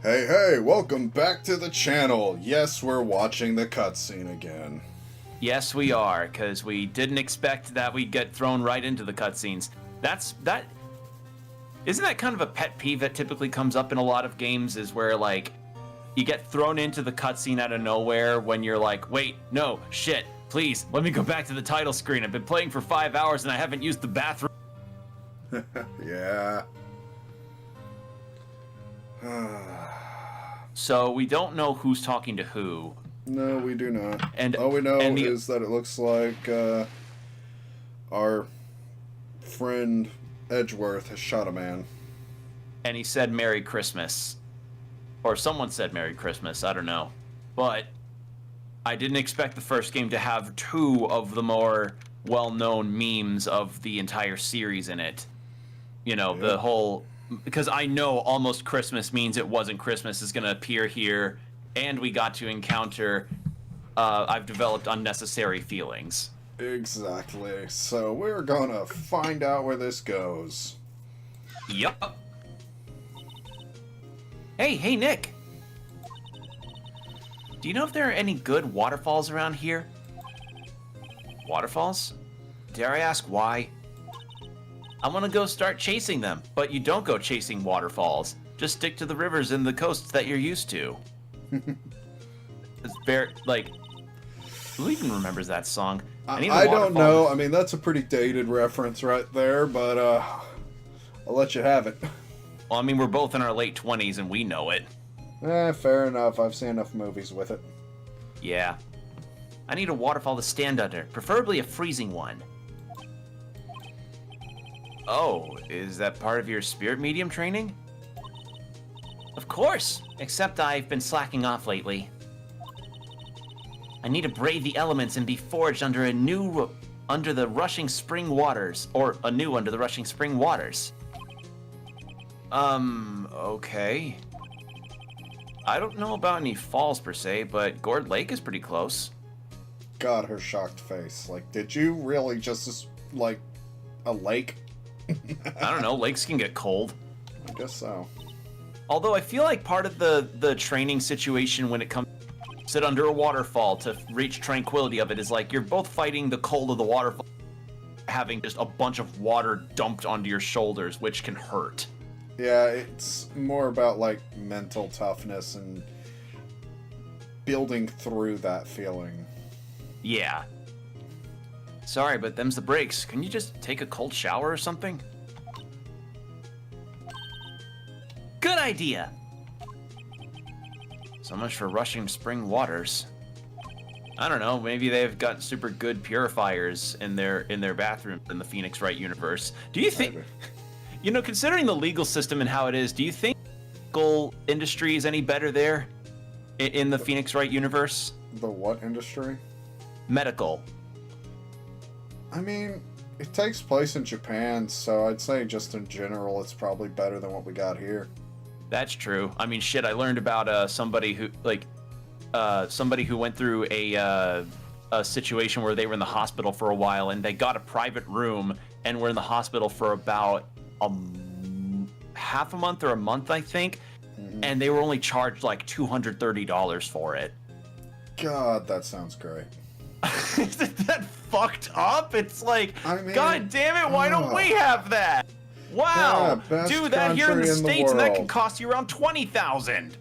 Hey, hey, welcome back to the channel. Yes, we're watching the cutscene again. Yes, we are, because we didn't expect that we'd get thrown right into the cutscenes. Isn't that kind of a pet peeve that typically comes up in a lot of games, is where, like, you get thrown into the cutscene out of nowhere when you're like, wait, no, shit, please, let me go back to the title screen. I've been playing for 5 hours and I haven't used the bathroom. Yeah. So we don't know who's talking to who. No, we do not. And all we know is that it looks like our friend Edgeworth has shot a man. And he said Merry Christmas. Or someone said Merry Christmas, I don't know. But I didn't expect the first game to have two of the more well-known memes of the entire series in it. You know, Yep. the whole... Because I know Almost Christmas means it wasn't Christmas is going to appear here, and we got to encounter I've developed unnecessary feelings. Exactly. So we're gonna find out where this goes. Yup. Hey, Nick. Do you know if there are any good waterfalls around here? Waterfalls? Dare I ask why? I want to go start chasing them, but you don't go chasing waterfalls. Just stick to the rivers and the coasts that you're used to. It's very, like, who even remembers that song? I don't know. I mean, that's a pretty dated reference right there, but I'll let you have it. Well, I mean, we're both in our late 20s and we know it. Fair enough. I've seen enough movies with it. Yeah. I need a waterfall to stand under, preferably a freezing one. Oh, is that part of your spirit medium training? Of course, except I've been slacking off lately. I need to brave the elements and be forged under the rushing spring waters, or anew under the rushing spring waters. Okay. I don't know about any falls per se, but Gourd Lake is pretty close. God, her shocked face. Like, did you really just, like, a lake? I don't know, lakes can get cold. I guess so. Although I feel like part of the training situation when it comes to sit under a waterfall to reach tranquility of it is like you're both fighting the cold of the waterfall, having just a bunch of water dumped onto your shoulders, which can hurt. Yeah, it's more about, like, mental toughness and building through that feeling. Yeah. Sorry, but them's the breaks. Can you just take a cold shower or something? Good idea! So much for rushing spring waters. I don't know, maybe they've got super good purifiers in their bathrooms in the Phoenix Wright universe. Do you think... You know, considering the legal system and how it is, do you think the legal industry is any better there in the Phoenix Wright universe? The what industry? Medical. I mean, it takes place in Japan, so I'd say just in general it's probably better than what we got here. That's true. I mean, shit, I learned about somebody who went through a situation where they were in the hospital for a while and they got a private room and were in the hospital for about half a month or a month, I think, and they were only charged like $230 for it. God, that sounds great. Isn't that fucked up? It's like, I mean, God damn it, why don't we have that? Wow, Yeah, do that here in the country in the States and that can world. cost you around 20,000.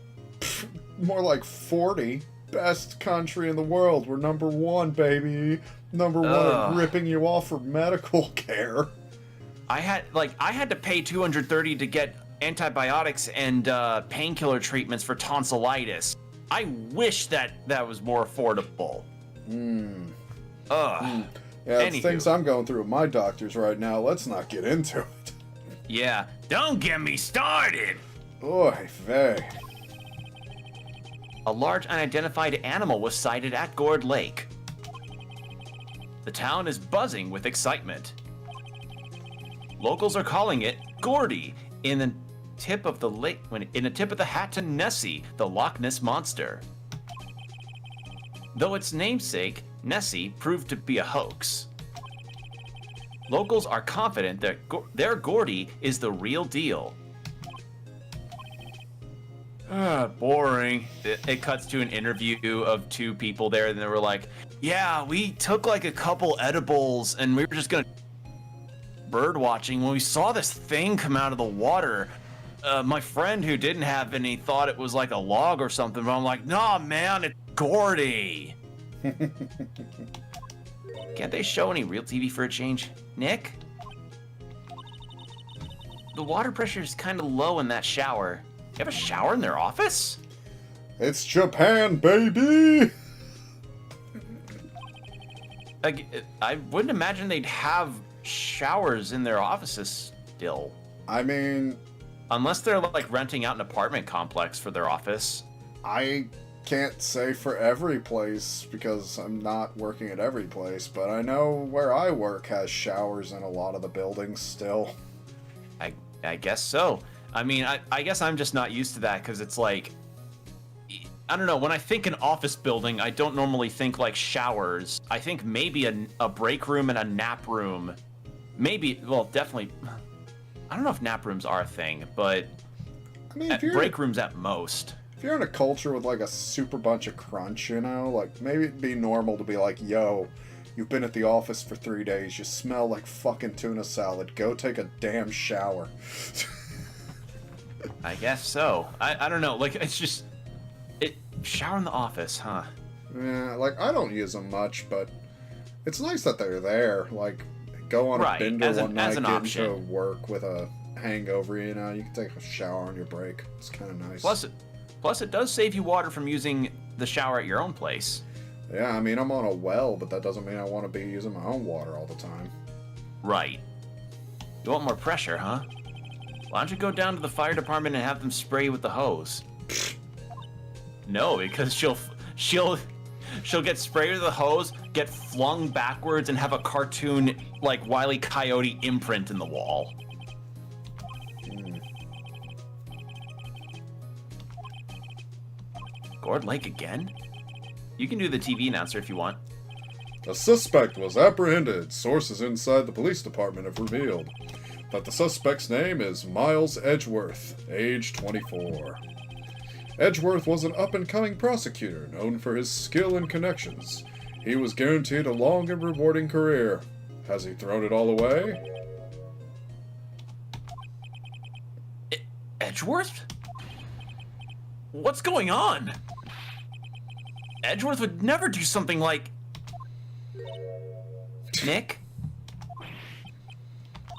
More like 40. Best country in the world. We're number one, baby. Number one at ripping you off for medical care. I had to pay $230 to get antibiotics and painkiller treatments for tonsillitis. I wish that was more affordable. Yeah, the things I'm going through with my doctors right now. Let's not get into it. Yeah, don't get me started. Oy vey. A large unidentified animal was sighted at Gourd Lake. The town is buzzing with excitement. Locals are calling it Gordy in the tip of the hat to Nessie, the Loch Ness monster. Though its namesake, Nessie, proved to be a hoax. Locals are confident that their Gordy is the real deal. Boring. It cuts to an interview of two people there, and they were like, yeah, we took like a couple edibles, and we were just gonna bird watching when we saw this thing come out of the water. My friend who didn't have any thought it was like a log or something, but I'm like, nah, man, it's Gordy. Can't they show any real TV for a change? Nick? The water pressure is kind of low in that shower. You have a shower in their office? It's Japan, baby! I wouldn't imagine they'd have showers in their offices still. I mean... Unless they're like renting out an apartment complex for their office. I can't say for every place because I'm not working at every place, but I know where I work has showers in a lot of the buildings still. I guess so. I mean, I guess I'm just not used to that because it's like, I don't know, when I think an office building, I don't normally think like showers. I think maybe a break room and a nap room. Maybe, well, definitely, I don't know if nap rooms are a thing, but I mean, break rooms at most. If you're in a culture with like a super bunch of crunch, you know, like maybe it'd be normal to be like, yo, you've been at the office for 3 days, you smell like fucking tuna salad, go take a damn shower. I guess so. I don't know, like, it's just, shower in the office, huh? Yeah, like, I don't use them much, but it's nice that they're there. Like, go on a bender one night, get into work with a hangover, you know, you can take a shower on your break. It's kind of nice. Plus it does save you water from using the shower at your own place. Yeah, I mean, I'm on a well, but that doesn't mean I want to be using my own water all the time. Right. You want more pressure, huh? Why don't you go down to the fire department and have them spray you with the hose? No, because she'll get sprayed with the hose, get flung backwards, and have a cartoon like Wile E. Coyote imprint in the wall. Gourd Lake again? You can do the TV announcer if you want. A suspect was apprehended. Sources inside the police department have revealed that the suspect's name is Miles Edgeworth, age 24. Edgeworth was an up-and-coming prosecutor known for his skill and connections. He was guaranteed a long and rewarding career. Has he thrown it all away? Edgeworth? What's going on? Edgeworth would never do something like... Nick?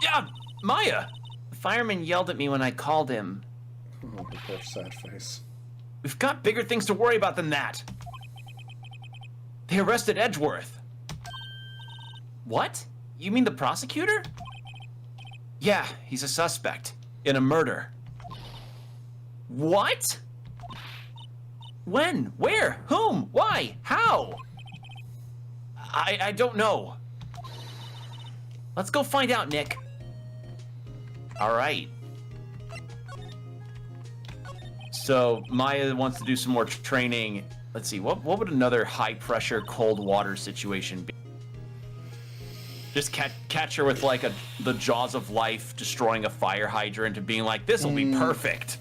Yeah, Maya! The fireman yelled at me when I called him. Oh, poor sad face. We've got bigger things to worry about than that. They arrested Edgeworth. What? You mean the prosecutor? Yeah, he's a suspect in a murder. What? When? Where? Whom? Why? How? I don't know. Let's go find out, Nick. All right. So Maya wants to do some more training. Let's see, what would another high-pressure cold water situation be? Just catch her with like the jaws of life destroying a fire hydrant and being like, this'll be perfect.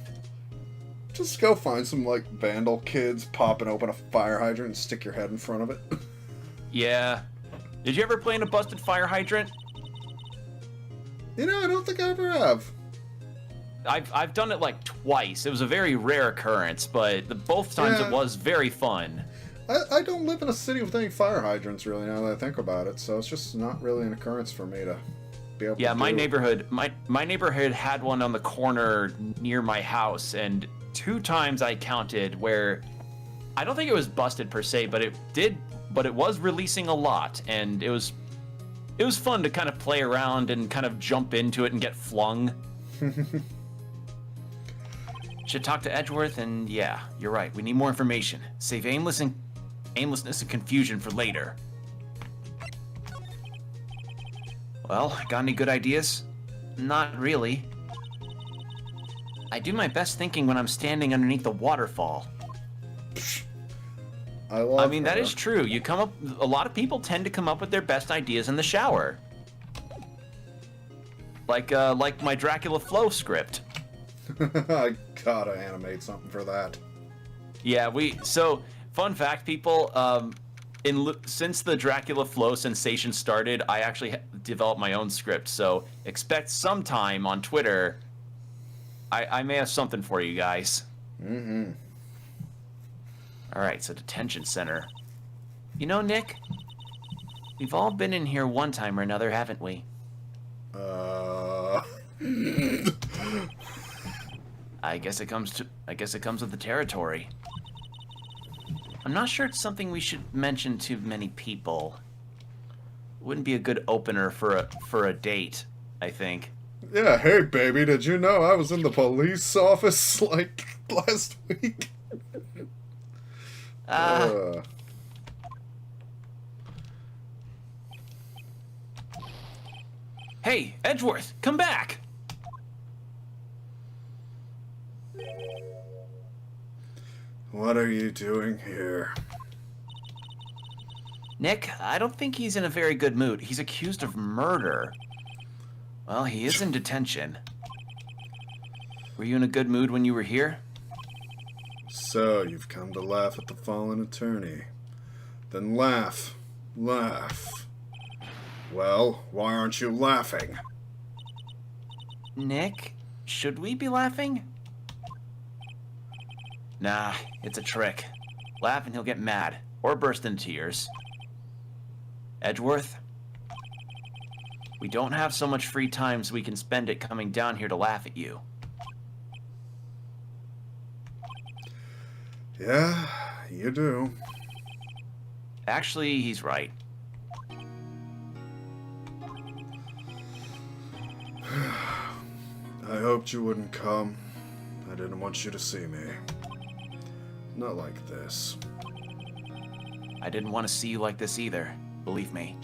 Just go find some like vandal kids, pop and open a fire hydrant and stick your head in front of it. Yeah. Did you ever play in a busted fire hydrant? You know, I don't think I ever have. I've done it like twice. It was a very rare occurrence, but both times it was very fun. I don't live in a city with any fire hydrants really now that I think about it, so it's just not really an occurrence for me to be able to do. My neighborhood had one on the corner near my house, and 2 times I counted where I don't think it was busted per se, but it was releasing a lot, and it was fun to kind of play around and kind of jump into it and get flung. Should talk to Edgeworth, and yeah, you're right. We need more information. Save aimlessness and confusion for later. Well, got any good ideas? Not really. I do my best thinking when I'm standing underneath the waterfall. I mean, that is true. A lot of people tend to come up with their best ideas in the shower. Like my Dracula Flow script. I gotta animate something for that. Yeah, so fun fact, people. Since the Dracula Flow sensation started, I actually developed my own script. So expect sometime on Twitter. I may have something for you guys. Mm-hmm. All right, so detention center. You know, Nick, we've all been in here one time or another, haven't we? I guess it comes with the territory. I'm not sure it's something we should mention to many people. Wouldn't be a good opener for a date, I think. Yeah, hey baby, did you know I was in the police office like last week? Hey, Edgeworth, come back! What are you doing here? Nick, I don't think he's in a very good mood. He's accused of murder. Well, he is in detention. Were you in a good mood when you were here? So, you've come to laugh at the fallen attorney. Then laugh. Laugh. Well, why aren't you laughing? Nick, should we be laughing? Nah, it's a trick. Laugh and he'll get mad, or burst into tears. Edgeworth? We don't have so much free time so we can spend it coming down here to laugh at you. Yeah, you do. Actually, he's right. I hoped you wouldn't come. I didn't want you to see me. Not like this. I didn't want to see you like this either, believe me.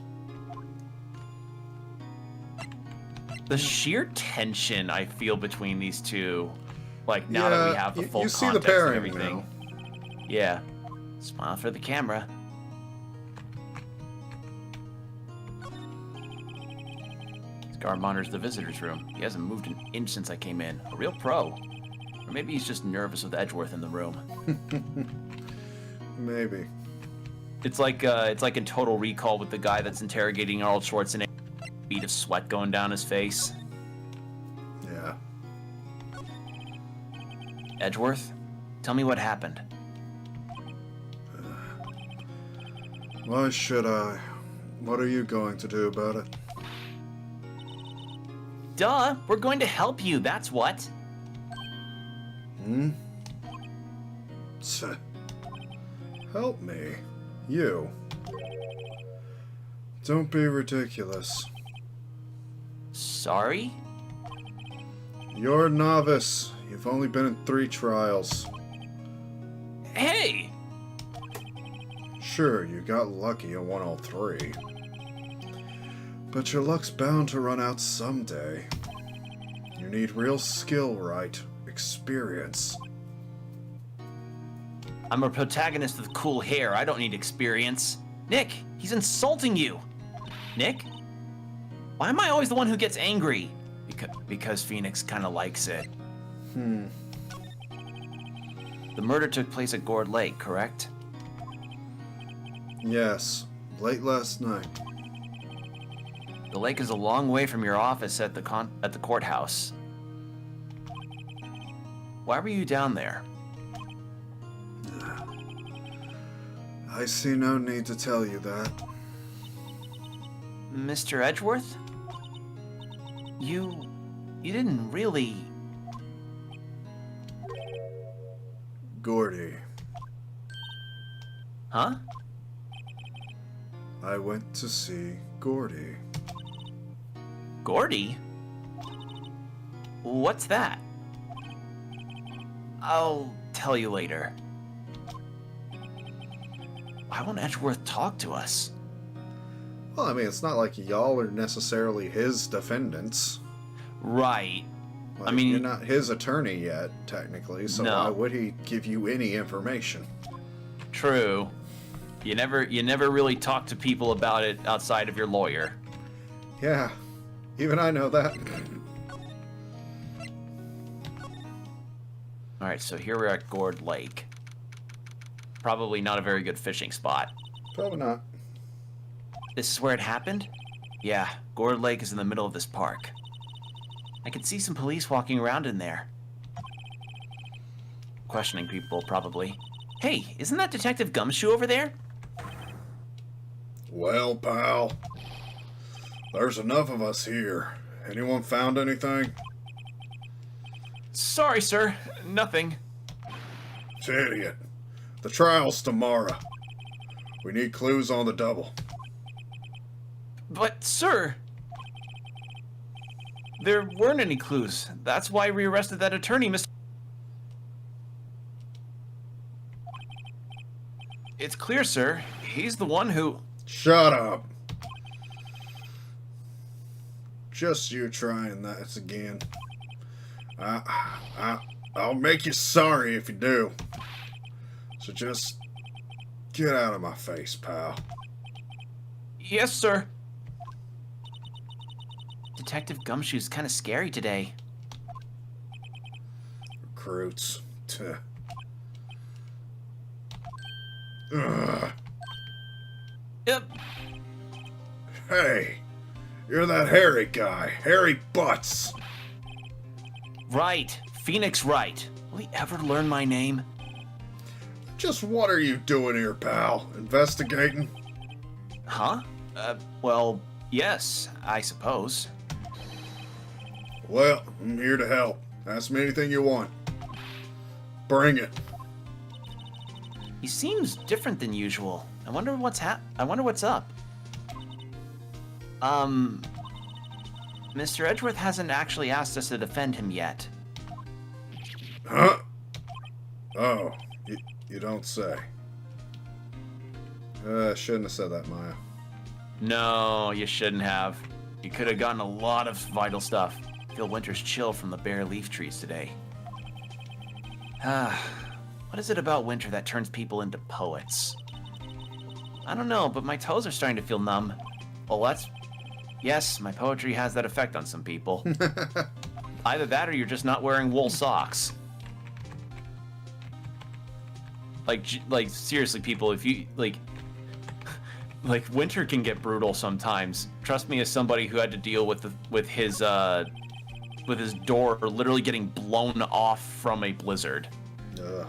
The sheer tension I feel between these two, like now that we have the full you see context the pairing and everything. now. Yeah. Smile for the camera. Scar monitors the visitor's room. He hasn't moved an inch since I came in. A real pro. Or maybe he's just nervous with Edgeworth in the room. Maybe. It's like in Total Recall with the guy that's interrogating Arnold Schwarzenegger. Bead of sweat going down his face. Yeah. Edgeworth, tell me what happened. Why should I? What are you going to do about it? Duh, we're going to help you, that's what. Help me. You. Don't be ridiculous. Sorry? You're a novice. You've only been in 3 trials. Hey! Sure, you got lucky and won all 3. But your luck's bound to run out someday. You need real skill, Wright. Experience. I'm a protagonist with cool hair. I don't need experience. Nick, he's insulting you. Nick? Why am I always the one who gets angry? Because Phoenix kind of likes it. The murder took place at Gourd Lake, correct? Yes, late last night. The lake is a long way from your office at the courthouse. Why were you down there? I see no need to tell you that. Mr. Edgeworth? You didn't really... Gordy. Huh? I went to see Gordy. Gordy? What's that? I'll tell you later. Why won't Edgeworth talk to us? Well, I mean, it's not like y'all are necessarily his defendants. Right. Like, I mean... You're not his attorney yet, technically, so No. why would he give you any information? True. You never really talk to people about it outside of your lawyer. Yeah, even I know that. Alright, so here we're at Gourd Lake. Probably not a very good fishing spot. Probably not. This is where it happened? Yeah, Gourd Lake is in the middle of this park. I can see some police walking around in there. Questioning people, probably. Hey, isn't that Detective Gumshoe over there? Well, pal, there's enough of us here. Anyone found anything? Sorry, sir. Nothing. Idiot. The trial's tomorrow. We need clues on the double. But, sir... There weren't any clues. That's why we arrested that attorney, Mr. It's clear, sir. He's the one who... Shut up. Just you trying that again. I'll make you sorry if you do. So just get out of my face, pal. Yes, sir. Detective Gumshoe's kind of scary today. Recruits. Tuh. Ugh. Yep. Hey, you're that hairy guy, Hairy Butts. Right. Phoenix Wright. Will he ever learn my name? Just what are you doing here, pal? Investigating? Huh? Well, yes, I suppose. Well, I'm here to help. Ask me anything you want. Bring it. He seems different than usual. I wonder what's up. Mr. Edgeworth hasn't actually asked us to defend him yet. Huh? Oh, you don't say. Shouldn't have said that, Maya. No, you shouldn't have. You could have gotten a lot of vital stuff. Feel winter's chill from the bare leaf trees today. What is it about winter that turns people into poets? I don't know, but my toes are starting to feel numb. Well, yes, my poetry has that effect on some people. Either that or you're just not wearing wool socks. Like seriously, people, if you, like, winter can get brutal sometimes. Trust me, as somebody who had to deal with his door literally getting blown off from a blizzard. Ugh.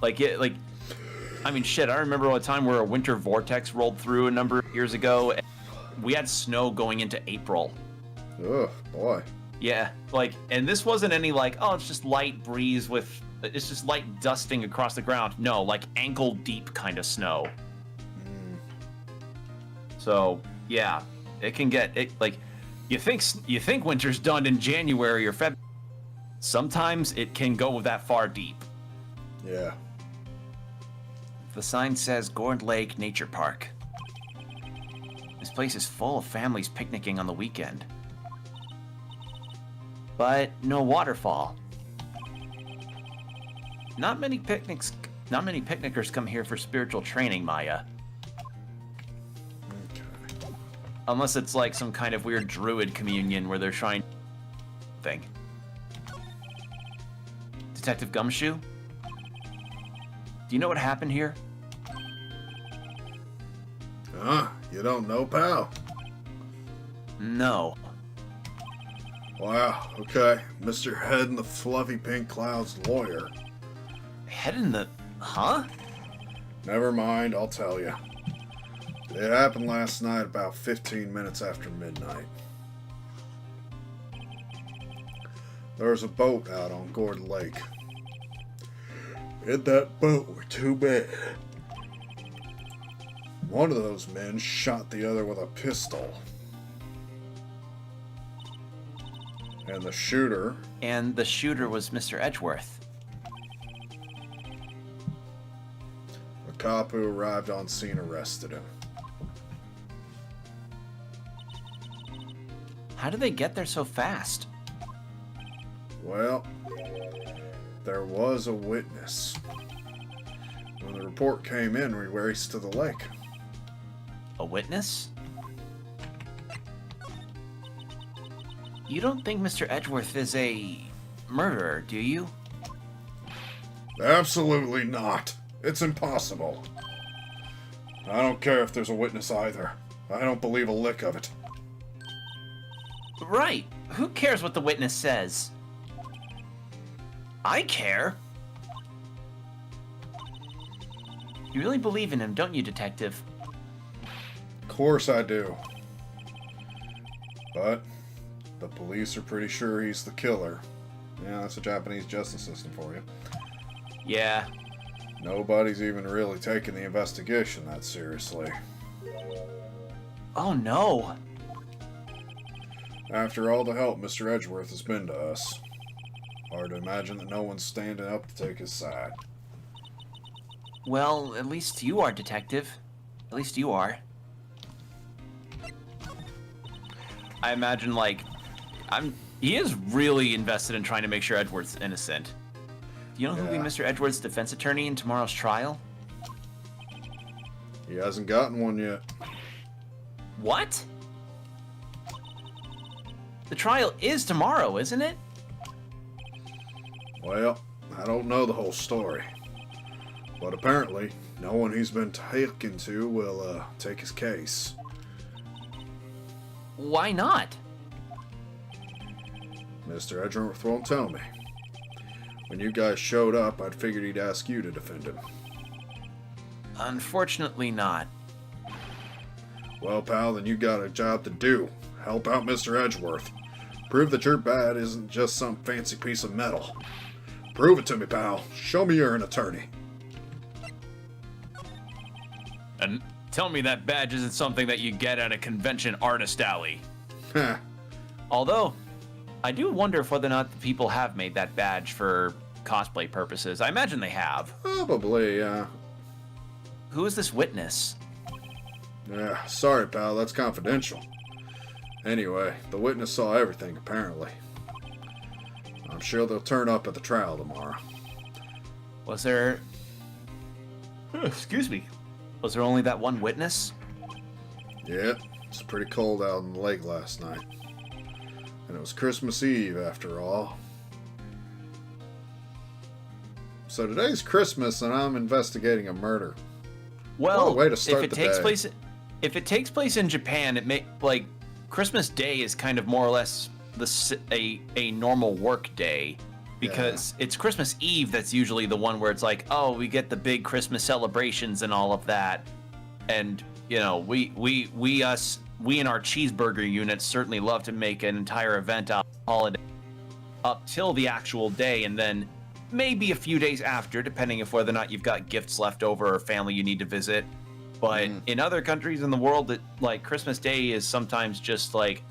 I mean, shit, I remember a time where a winter vortex rolled through a number of years ago, and we had snow going into April. Ugh, boy. Yeah, and this wasn't any it's just light breeze it's just light dusting across the ground. No, ankle deep kind of snow. So, yeah, it can get, you think winter's done in January or February. Sometimes it can go that far deep. Yeah. The sign says Gourd Lake Nature Park. This place is full of families picnicking on the weekend. But no waterfall. Not many picnickers come here for spiritual training, Maya. Okay. Unless it's like some kind of weird druid communion where they're trying thing. Detective Gumshoe? Do you know what happened here? Huh? You don't know, pal? No. Wow, okay. Mr. Head in the fluffy pink clouds lawyer. Head in the... Huh? Never mind, I'll tell you. It happened last night about 15 minutes after midnight. There was a boat out on Gourd Lake. In that boat were two men. One of those men shot the other with a pistol. And the shooter... And the shooter was Mr. Edgeworth. A cop who arrived on scene arrested him. How did they get there so fast? Well, there was a witness. When the report came in, we raced to the lake. A witness? You don't think Mr. Edgeworth is a murderer, do you? Absolutely not. It's impossible. I don't care if there's a witness either. I don't believe a lick of it. Right. Who cares what the witness says? I care. You really believe in him, don't you, Detective? Of course I do. But the police are pretty sure he's the killer. Yeah, that's a Japanese justice system for you. Yeah. Nobody's even really taking the investigation that seriously. Oh no. After all the help Mr. Edgeworth has been to us, hard to imagine that no one's standing up to take his side. Well, at least you are, Detective. At least you are. I imagine, like, he is really invested in trying to make sure Edgeworth's innocent. Do you know who will be Mr. Edgeworth's defense attorney in tomorrow's trial? He hasn't gotten one yet. What? The trial is tomorrow, isn't it? Well, I don't know the whole story. But apparently, no one he's been taken to will take his case. Why not? Mr. Edgeworth won't tell me. When you guys showed up, I'd figured he'd ask you to defend him. Unfortunately not. Well, pal, then you got a job to do. Help out Mr. Edgeworth. Prove that your bad isn't just some fancy piece of metal. Prove it to me, pal. Show me you're an attorney. And tell me that badge isn't something that you get at a convention artist alley. Heh. Although, I do wonder if whether or not the people have made that badge for cosplay purposes. I imagine they have. Probably, yeah. Who is this witness? Yeah, sorry, pal, that's confidential. Anyway, the witness saw everything, apparently. I'm sure they'll turn up at the trial tomorrow. Was there... Excuse me. Was there only that one witness? Yeah, it's pretty cold out in the lake last night. And it was Christmas Eve, after all. So today's Christmas, and I'm investigating a murder. Well, what a way to start if it the takes day. place, if it takes place in Japan, it may like Christmas Day is kind of more or less a normal work day, because it's Christmas Eve that's usually the one where it's like, oh, we get the big Christmas celebrations and all of that, and you know, we in our cheeseburger units certainly love to make an entire event out of the holiday up till the actual day, and then maybe a few days after, depending if whether or not you've got gifts left over or family you need to visit. But in other countries in the world, that like Christmas Day is sometimes just like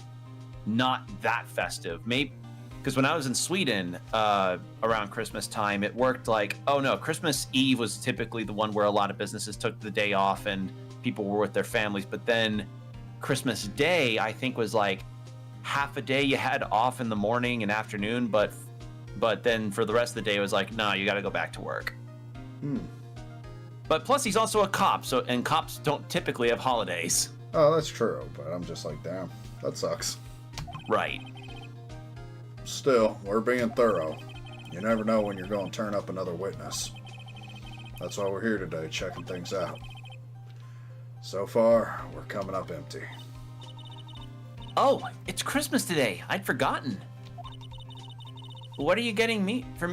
not that festive. Maybe because when I was in Sweden around Christmas time, it worked like, oh no, Christmas Eve was typically the one where a lot of businesses took the day off and people were with their families. But then Christmas Day, I think, was like half a day you had off in the morning and afternoon, but then for the rest of the day it was like, no, you got to go back to work. But plus he's also a cop, and cops don't typically have holidays. Oh, that's true, but I'm just like, damn, that sucks. Right. Still, we're being thorough. You never know when you're going to turn up another witness. That's why we're here today, checking things out. So far, we're coming up empty. Oh, it's Christmas today. I'd forgotten. What are you getting me for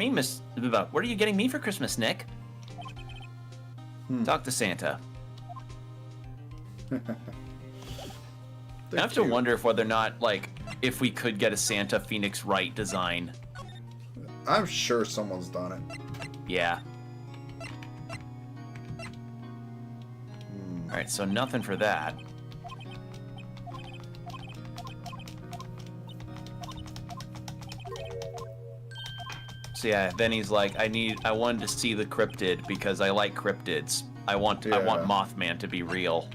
Christmas, Nick? Talk to Santa. I have to wonder if whether or not, like, if we could get a Santa Phoenix Wright design. I'm sure someone's done it. Yeah. Alright, so nothing for that. So yeah, then he's like, I wanted to see the cryptid because I like cryptids. I want Mothman to be real.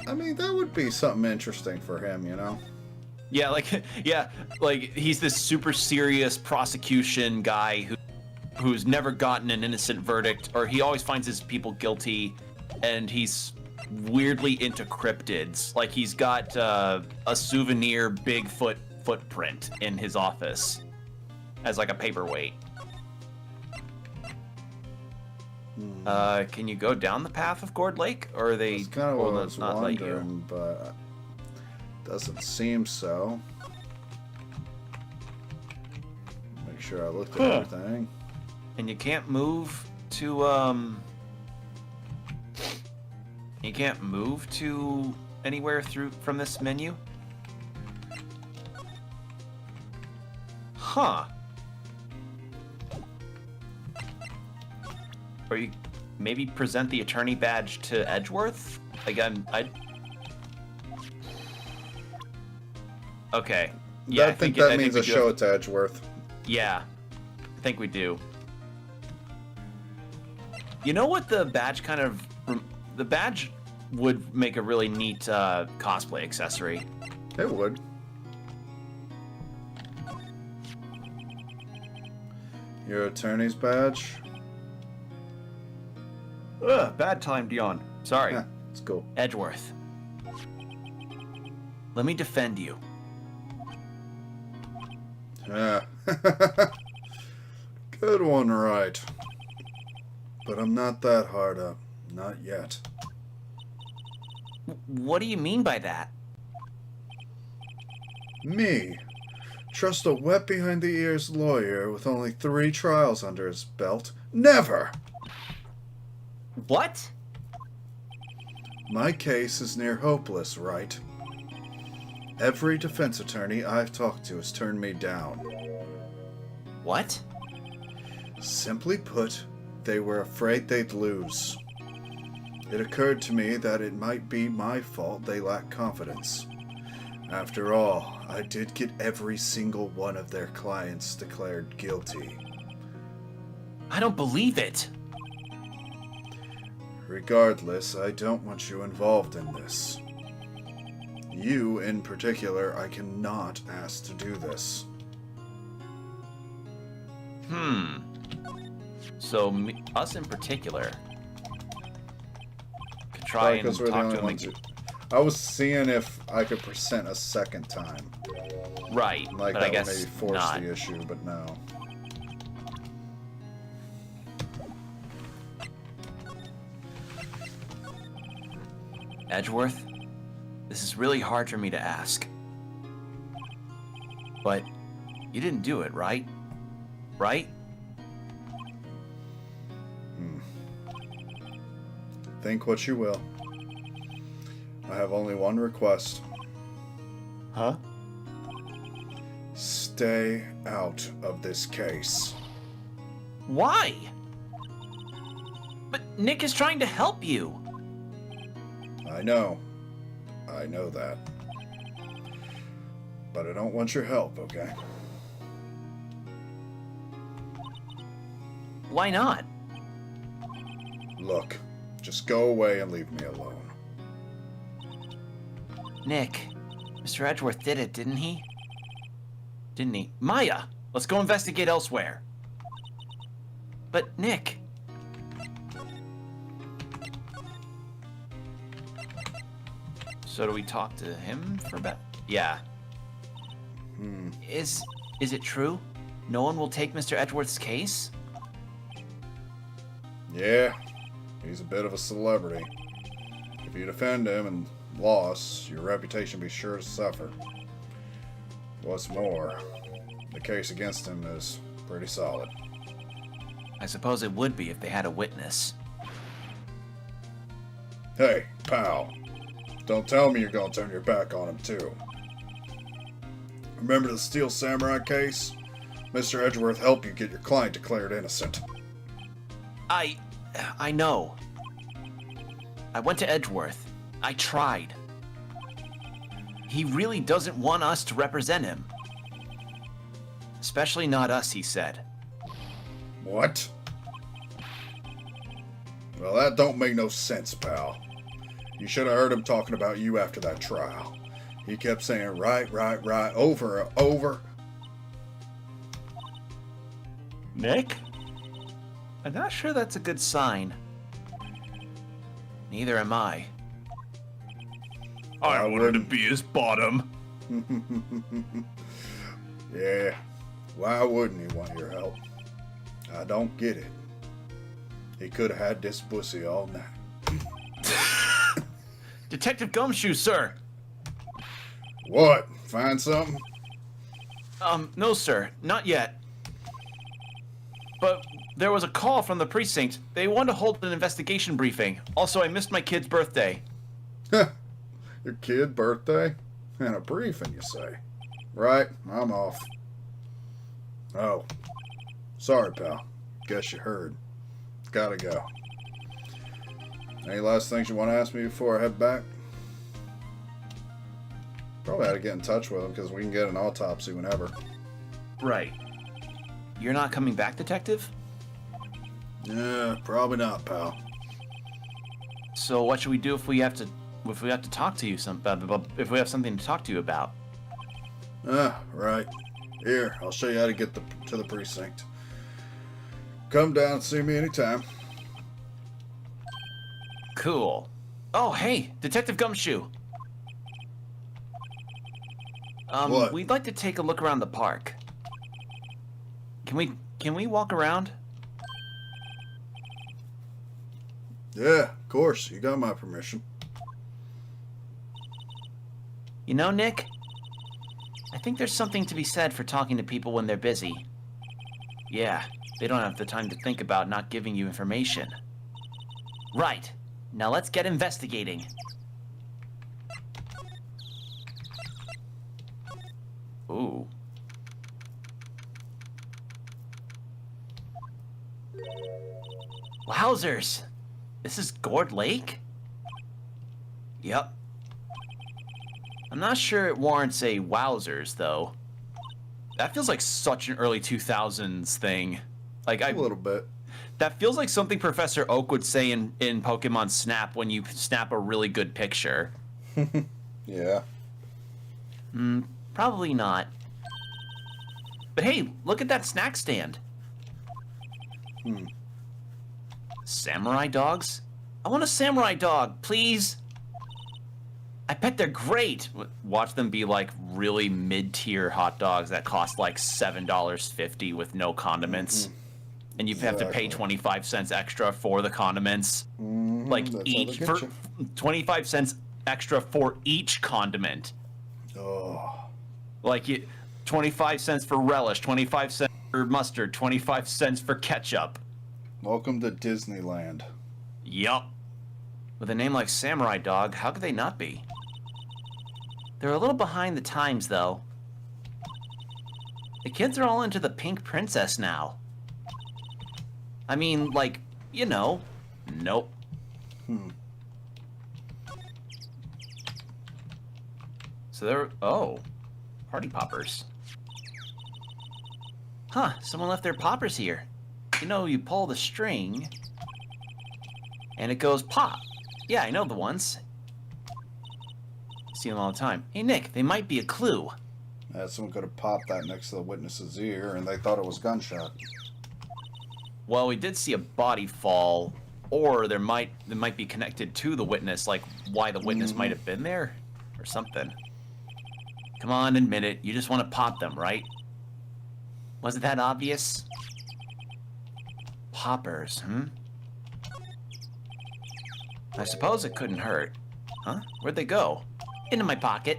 I mean, that would be something interesting for him, you know? Yeah, like he's this super serious prosecution guy who's never gotten an innocent verdict, or he always finds his people guilty, and he's weirdly into cryptids. Like he's got a souvenir Bigfoot footprint in his office as like a paperweight. Can you go down the path of Gourd Lake, or are they That's kind of what I will was not let you? wondering, but doesn't seem so. Make sure I looked at everything. And you can't move to You can't move to anywhere from this menu? Huh. Or you maybe present the attorney badge to Edgeworth? Again, Okay. Yeah, I think that means we a do show have- it to Edgeworth. Yeah. I think we do. You know what the badge the badge would make a really neat cosplay accessory. It would. Your attorney's badge? Ugh, bad time, Dion. Sorry. Yeah, it's cool. Edgeworth. Let me defend you. Yeah. Good one, Wright. But I'm not that hard up. Not yet. What do you mean by that? Me? Trust a wet behind the ears lawyer with only 3 trials under his belt? Never! What? My case is near hopeless, Wright. Every defense attorney I've talked to has turned me down. What? Simply put, they were afraid they'd lose. It occurred to me that it might be my fault they lacked confidence. After all, I did get every single one of their clients declared guilty. I don't believe it. Regardless, I don't want you involved in this. You, in particular, I cannot ask to do this. So, us in particular could try and Because we're the talk only to them. ones who... I was seeing if I could present a second time. Right, Like but that I guess would maybe force not. the issue, but no. Edgeworth, this is really hard for me to ask. But you didn't do it, right? Right? Think what you will. I have only one request. Huh? Stay out of this case. Why? But Nick is trying to help you. I know. I know that. But I don't want your help, okay? Why not? Look, just go away and leave me alone. Nick, Mr. Edgeworth did it, didn't he? Didn't he? Maya, let's go investigate elsewhere. But Nick... So do we talk to him for a bit? Yeah. Is it true? No one will take Mr. Edgeworth's case? Yeah, he's a bit of a celebrity. If you defend him and lost, your reputation will be sure to suffer. What's more, the case against him is pretty solid. I suppose it would be if they had a witness. Hey, pal. Don't tell me you're gonna turn your back on him, too. Remember the Steel Samurai case? Mr. Edgeworth helped you get your client declared innocent. I know. I went to Edgeworth. I tried. He really doesn't want us to represent him. Especially not us, he said. What? Well, that don't make no sense, pal. You should have heard him talking about you after that trial. He kept saying right, over and over. Nick? I'm not sure that's a good sign. Neither am I. I wanted to be his bottom. Yeah, why wouldn't he want your help? I don't get it. He could have had this pussy all night. Detective Gumshoe, sir. What? Find something? No, sir. Not yet. But there was a call from the precinct. They wanted to hold an investigation briefing. Also, I missed my kid's birthday. Your kid birthday? And a briefing, you say? Right, I'm off. Oh. Sorry, pal. Guess you heard. Gotta go. Any last things you want to ask me before I head back? Probably had to get in touch with him because we can get an autopsy whenever. Right. You're not coming back, Detective? Yeah, probably not, pal. So what should we do if we have to talk to you if we have something to talk to you about? Right. Here, I'll show you how to get to the precinct. Come down and see me anytime. Cool. Oh, hey, Detective Gumshoe. What? We'd like to take a look around the park. Can we walk around? Yeah, of course. You got my permission. You know, Nick, I think there's something to be said for talking to people when they're busy. Yeah, they don't have the time to think about not giving you information. Right. Now let's get investigating. Ooh. Wowzers! This is Gourd Lake? Yep. I'm not sure it warrants a wowzers, though. That feels like such an early 2000s thing. Like A little bit. That feels like something Professor Oak would say in Pokemon Snap when you snap a really good picture. Yeah. Probably not. But hey, look at that snack stand. Samurai dogs? I want a samurai dog, please. I bet they're great. Watch them be like really mid-tier hot dogs that cost like $7.50 with no condiments. And you have to pay 25 cents extra for the condiments. Like That's how they each get for you. 25 cents extra for each condiment. Oh. Like 25 cents for relish, 25 cents for mustard, 25 cents for ketchup. Welcome to Disneyland. Yup. With a name like Samurai Dog, how could they not be? They're a little behind the times, though. The kids are all into the Pink Princess now. I mean, like, you know. Nope. So they're... Oh. Party poppers. Huh, someone left their poppers here. You know, you pull the string, and it goes pop. Yeah, I know the ones. See them all the time. Hey, Nick, they might be a clue. Someone could have popped that next to the witness's ear, and they thought it was gunshot. Well, we did see a body fall, or they might be connected to the witness, like why the witness might have been there, or something. Come on, admit it. You just want to pop them, right? Was it that obvious? Poppers, I suppose it couldn't hurt. Huh? Where'd they go? Into my pocket.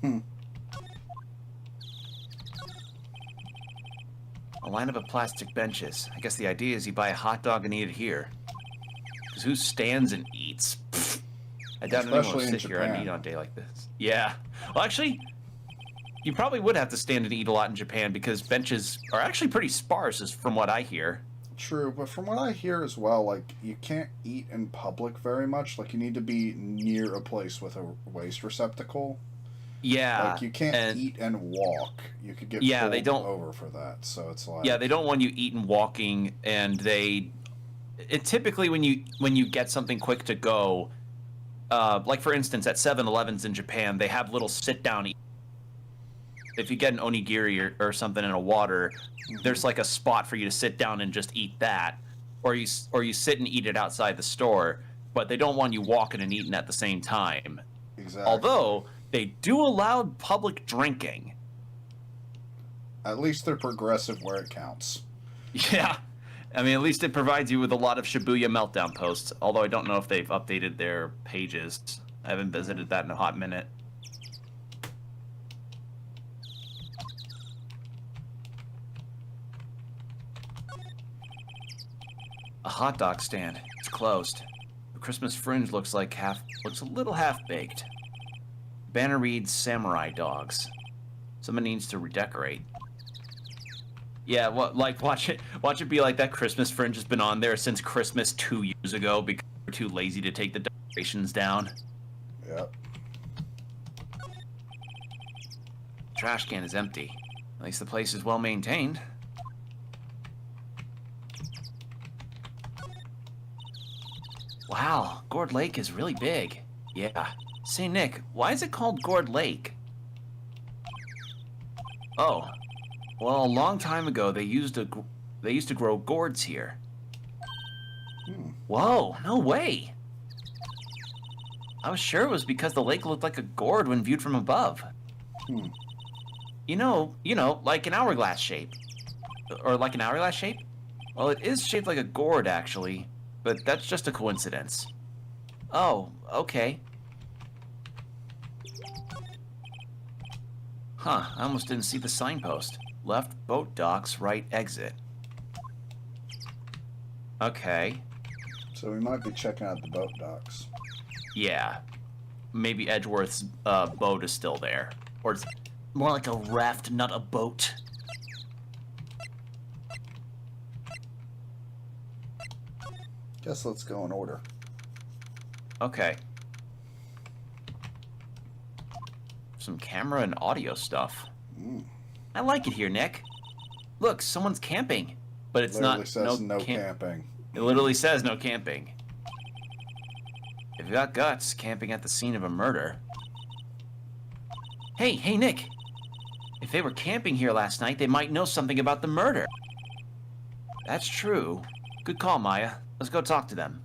A lineup of plastic benches. I guess the idea is you buy a hot dog and eat it here. Because who stands and eats? Pfft. I doubt anyone Especially will in sit here and Japan. eat on a day like this. Yeah. Well, actually, you probably would have to stand and eat a lot in Japan because benches are actually pretty sparse, as from what I hear. True, but from what I hear as well, like, you can't eat in public very much. Like, you need to be near a place with a waste receptacle. Yeah. Like, you can't eat and walk. You could get pulled they don't over for that. So it's like... Yeah, they don't want you eating walking, and typically when you get something quick to go, like for instance at 7-Elevens in Japan, they have little sit down. If you get an onigiri or something in a water, there's like a spot for you to sit down and just eat that, or you sit and eat it outside the store. But they don't want you walking and eating at the same time. Exactly. Although they do allow public drinking. At least they're progressive where it counts. Yeah, I mean, at least it provides you with a lot of Shibuya Meltdown posts, although I don't know if they've updated their pages. I haven't visited that in a hot minute. A hot dog stand. It's closed. The Christmas fringe looks a little half-baked. Banner reads Samurai Dogs. Someone needs to redecorate. Yeah, watch it be like that Christmas fringe has been on there since Christmas 2 years ago because we're too lazy to take the decorations down. Yep. Trash can is empty. At least the place is well maintained. Wow, Gourd Lake is really big. Yeah. Say, Nick, why is it called Gourd Lake? Oh. Well, a long time ago, they used to grow gourds here. Whoa, no way. I was sure it was because the lake looked like a gourd when viewed from above. You know, like an hourglass shape. Or like an hourglass shape? Well, it is shaped like a gourd, actually. But that's just a coincidence. Oh, okay. Huh, I almost didn't see the signpost. Left boat docks, right exit. Okay. So we might be checking out the boat docks. Yeah. Maybe Edgeworth's boat is still there. Or it's more like a raft, not a boat. Guess let's go in order. Okay. Some camera and audio stuff. I like it here, Nick. Look, someone's camping. But it's Literally not says no camping. It literally says no camping. If you got guts, camping at the scene of a murder. Hey, Nick. If they were camping here last night, they might know something about the murder. That's true. Good call, Maya. Let's go talk to them.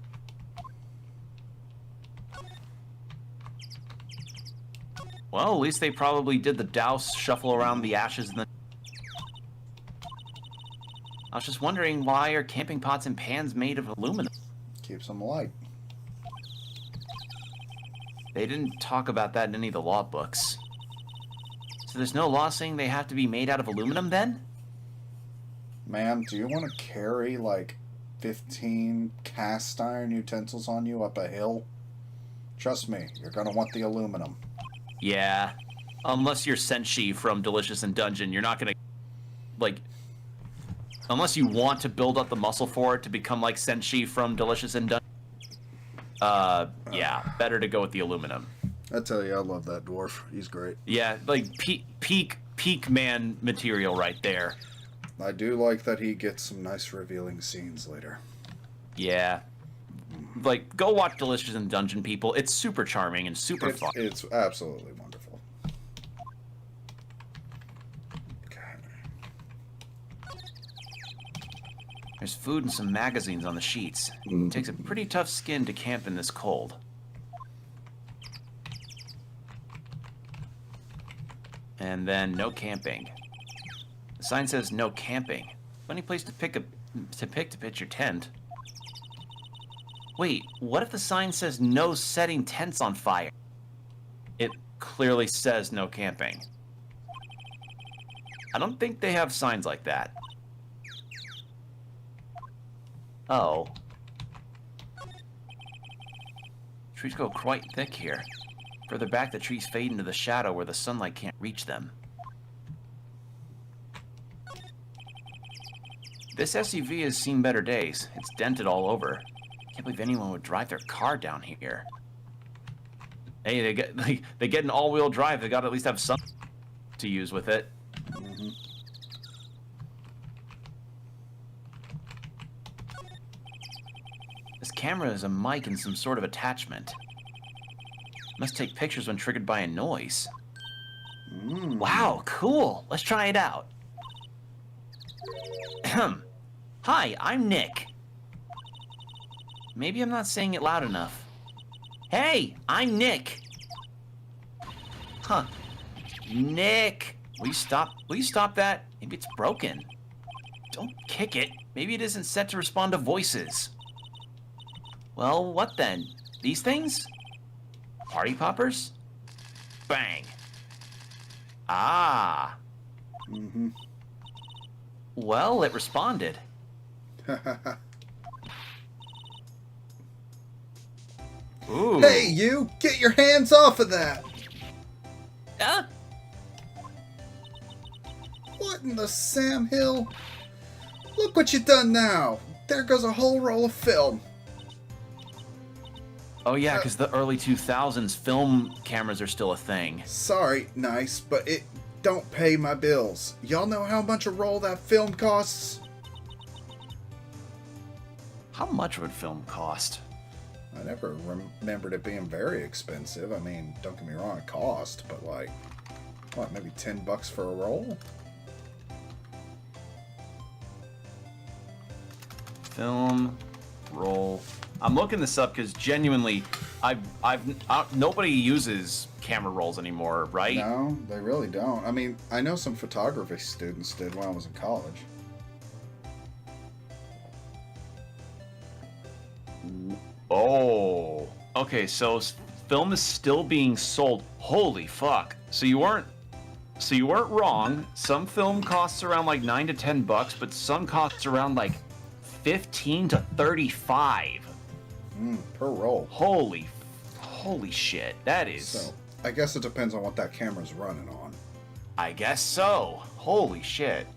Well, at least they probably did the douse, shuffle around the ashes, and then... I was just wondering, why are camping pots and pans made of aluminum? Keeps them light. They didn't talk about that in any of the law books. So there's no law saying they have to be made out of aluminum, then? Ma'am, do you want to carry, like, 15 cast iron utensils on you up a hill? Trust me, you're gonna want the aluminum. Yeah. Unless you're Senshi from Delicious in Dungeon, you're not gonna... Like... Unless you want to build up the muscle for it to become like Senshi from Delicious in Dungeon. Yeah. Better to go with the aluminum. I tell you, I love that dwarf. He's great. Yeah, like, peak man material right there. I do like that he gets some nice revealing scenes later. Yeah. Like, go watch Delicious in Dungeon, people. It's super charming and super fun. It's absolutely wonderful. Okay. There's food and some magazines on the sheets. It takes a pretty tough skin to camp in this cold. And then no camping. The sign says no camping. Funny place to pitch your tent. Wait, what if the sign says no setting tents on fire? It clearly says no camping. I don't think they have signs like that. Oh. Trees go quite thick here. Further back, the trees fade into the shadow where the sunlight can't reach them. This SUV has seen better days. It's dented all over. Can't believe anyone would drive their car down here. Hey, they get an all-wheel drive. They got to at least have something to use with it. This camera is a mic and some sort of attachment. Must take pictures when triggered by a noise. Wow, cool. Let's try it out. Hi, I'm Nick. Maybe I'm not saying it loud enough. Hey, I'm Nick. Huh. Nick. Will you stop that? Maybe it's broken. Don't kick it. Maybe it isn't set to respond to voices. Well, what then? These things? Party poppers? Bang. Ah. Mm-hmm. Well, it responded. Ooh. Hey, you! Get your hands off of that! Ah. What in the Sam Hill? Look what you done now! There goes a whole roll of film. Oh yeah, because the early 2000s film cameras are still a thing. Sorry, nice, but it don't pay my bills. Y'all know how much a roll that film costs? How much would film cost? I never remembered it being very expensive. I mean, don't get me wrong, it cost, but like, what, maybe $10 for a roll? Film roll. I'm looking this up because genuinely, nobody uses camera rolls anymore, right? No, they really don't. I mean, I know some photography students did when I was in college. Oh, okay. So film is still being sold. Holy fuck! So you weren't wrong. Some film costs around like $9 to $10, but some costs around like 15 to 35 Per roll. Holy shit! That is. So, I guess it depends on what that camera's running on. I guess so. Holy shit.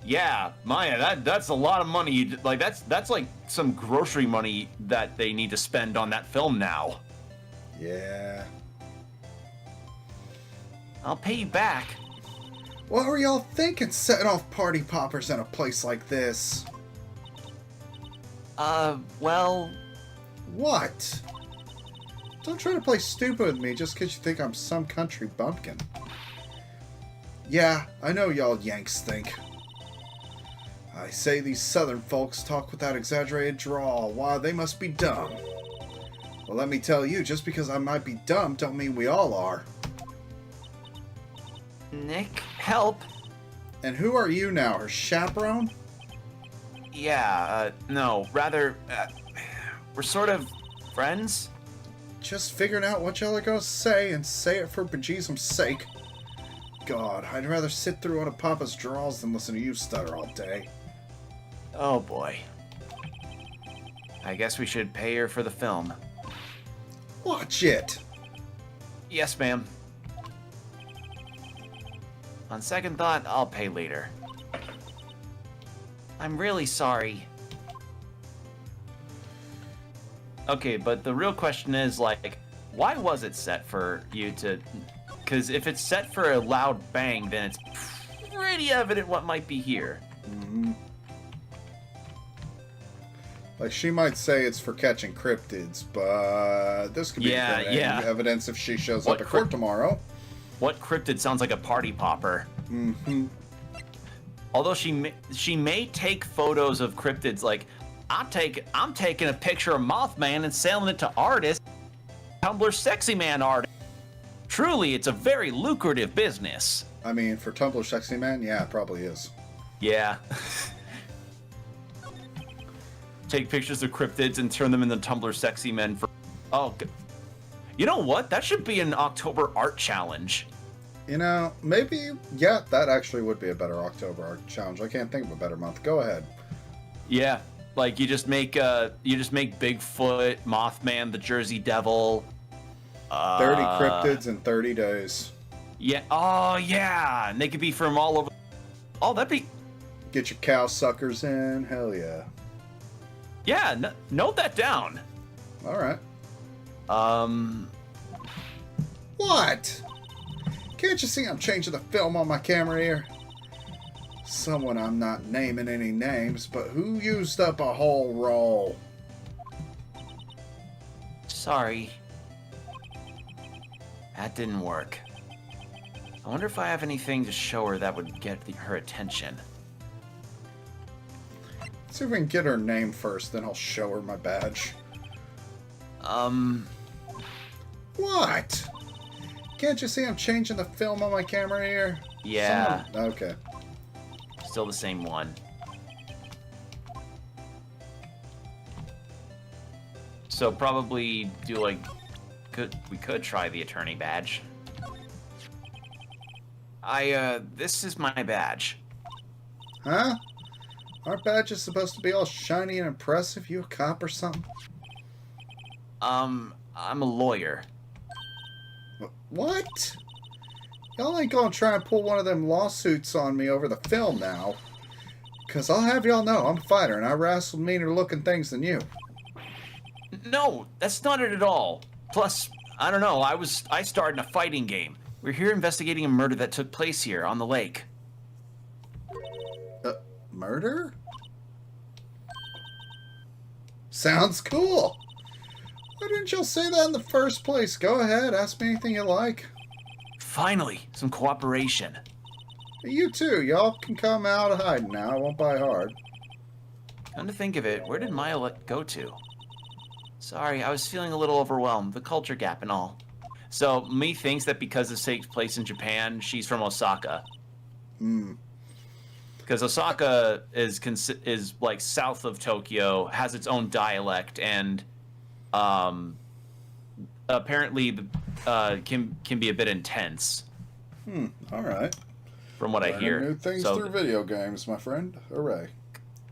Yeah, Maya, that's a lot of money. Like that's like some grocery money that they need to spend on that film now. Yeah. I'll pay you back. What were y'all thinking setting off party poppers in a place like this? Well... What? Don't try to play stupid with me just because you think I'm some country bumpkin. Yeah, I know y'all Yanks think. I say these southern folks talk with that exaggerated drawl. Why, they must be dumb. Well, let me tell you, just because I might be dumb don't mean we all are. Nick, help. And who are you now, her chaperone? Yeah, no, rather, we're sort of friends? Just figuring out what y'all are gonna say and say it for bejesus's sake. God, I'd rather sit through one of Papa's draws than listen to you stutter all day. Oh boy. I guess we should pay her for the film. Watch it! Yes, ma'am. On second thought, I'll pay later. I'm really sorry. Okay, but the real question is, like, why was it set for you to... Because if it's set for a loud bang, then it's pretty evident what might be here. Mm-hmm. Like, she might say it's for catching cryptids, but this could be evidence if she shows up at court tomorrow. What cryptid sounds like a party popper? Mm-hmm. Although she may take photos of cryptids, like, I'm taking a picture of Mothman and selling it to artists, Tumblr Sexy Man artists. Truly, it's a very lucrative business. I mean, for Tumblr Sexy Man, yeah, it probably is. Yeah. Take pictures of cryptids and turn them into Tumblr Sexy Men for... Oh, you know what? That should be an October art challenge. You know, maybe, yeah, that actually would be a better October art challenge. I can't think of a better month. Go ahead. Yeah, like you just make Bigfoot, Mothman, the Jersey Devil. 30 cryptids in 30 days. Yeah. Oh, yeah. And they could be from all over. Oh, that'd be. Get your cow suckers in. Hell yeah. Yeah. Note that down. All right. What? Can't you see I'm changing the film on my camera here? Someone I'm not naming any names, but who used up a whole roll? Sorry. That didn't work. I wonder if I have anything to show her that would get her attention. Let's see if we can get her name first, then I'll show her my badge. What? Can't you see I'm changing the film on my camera here? Yeah. Okay. still the same one. So probably do like, we could try the attorney badge. This is my badge. Huh? Our badge is supposed to be all shiny and impressive. You a cop or something? I'm a lawyer. What? Y'all ain't gonna try and pull one of them lawsuits on me over the film now. Cause I'll have y'all know I'm a fighter and I wrestled meaner looking things than you. No, that's not it at all. Plus, I don't know, I starred in a fighting game. We're here investigating a murder that took place here on the lake. Murder? Sounds cool. Why didn't y'all say that in the first place? Go ahead, ask me anything you like. Finally, some cooperation. You too, y'all can come out of hiding now. I won't bite hard. Come to think of it, where did Maya go to? Sorry, I was feeling a little overwhelmed, the culture gap and all. So, me thinks that because this takes place in Japan, she's from Osaka. Because Osaka is like south of Tokyo, has its own dialect, and apparently can be a bit intense. All right. From what I hear. New things through video games, my friend. Hooray.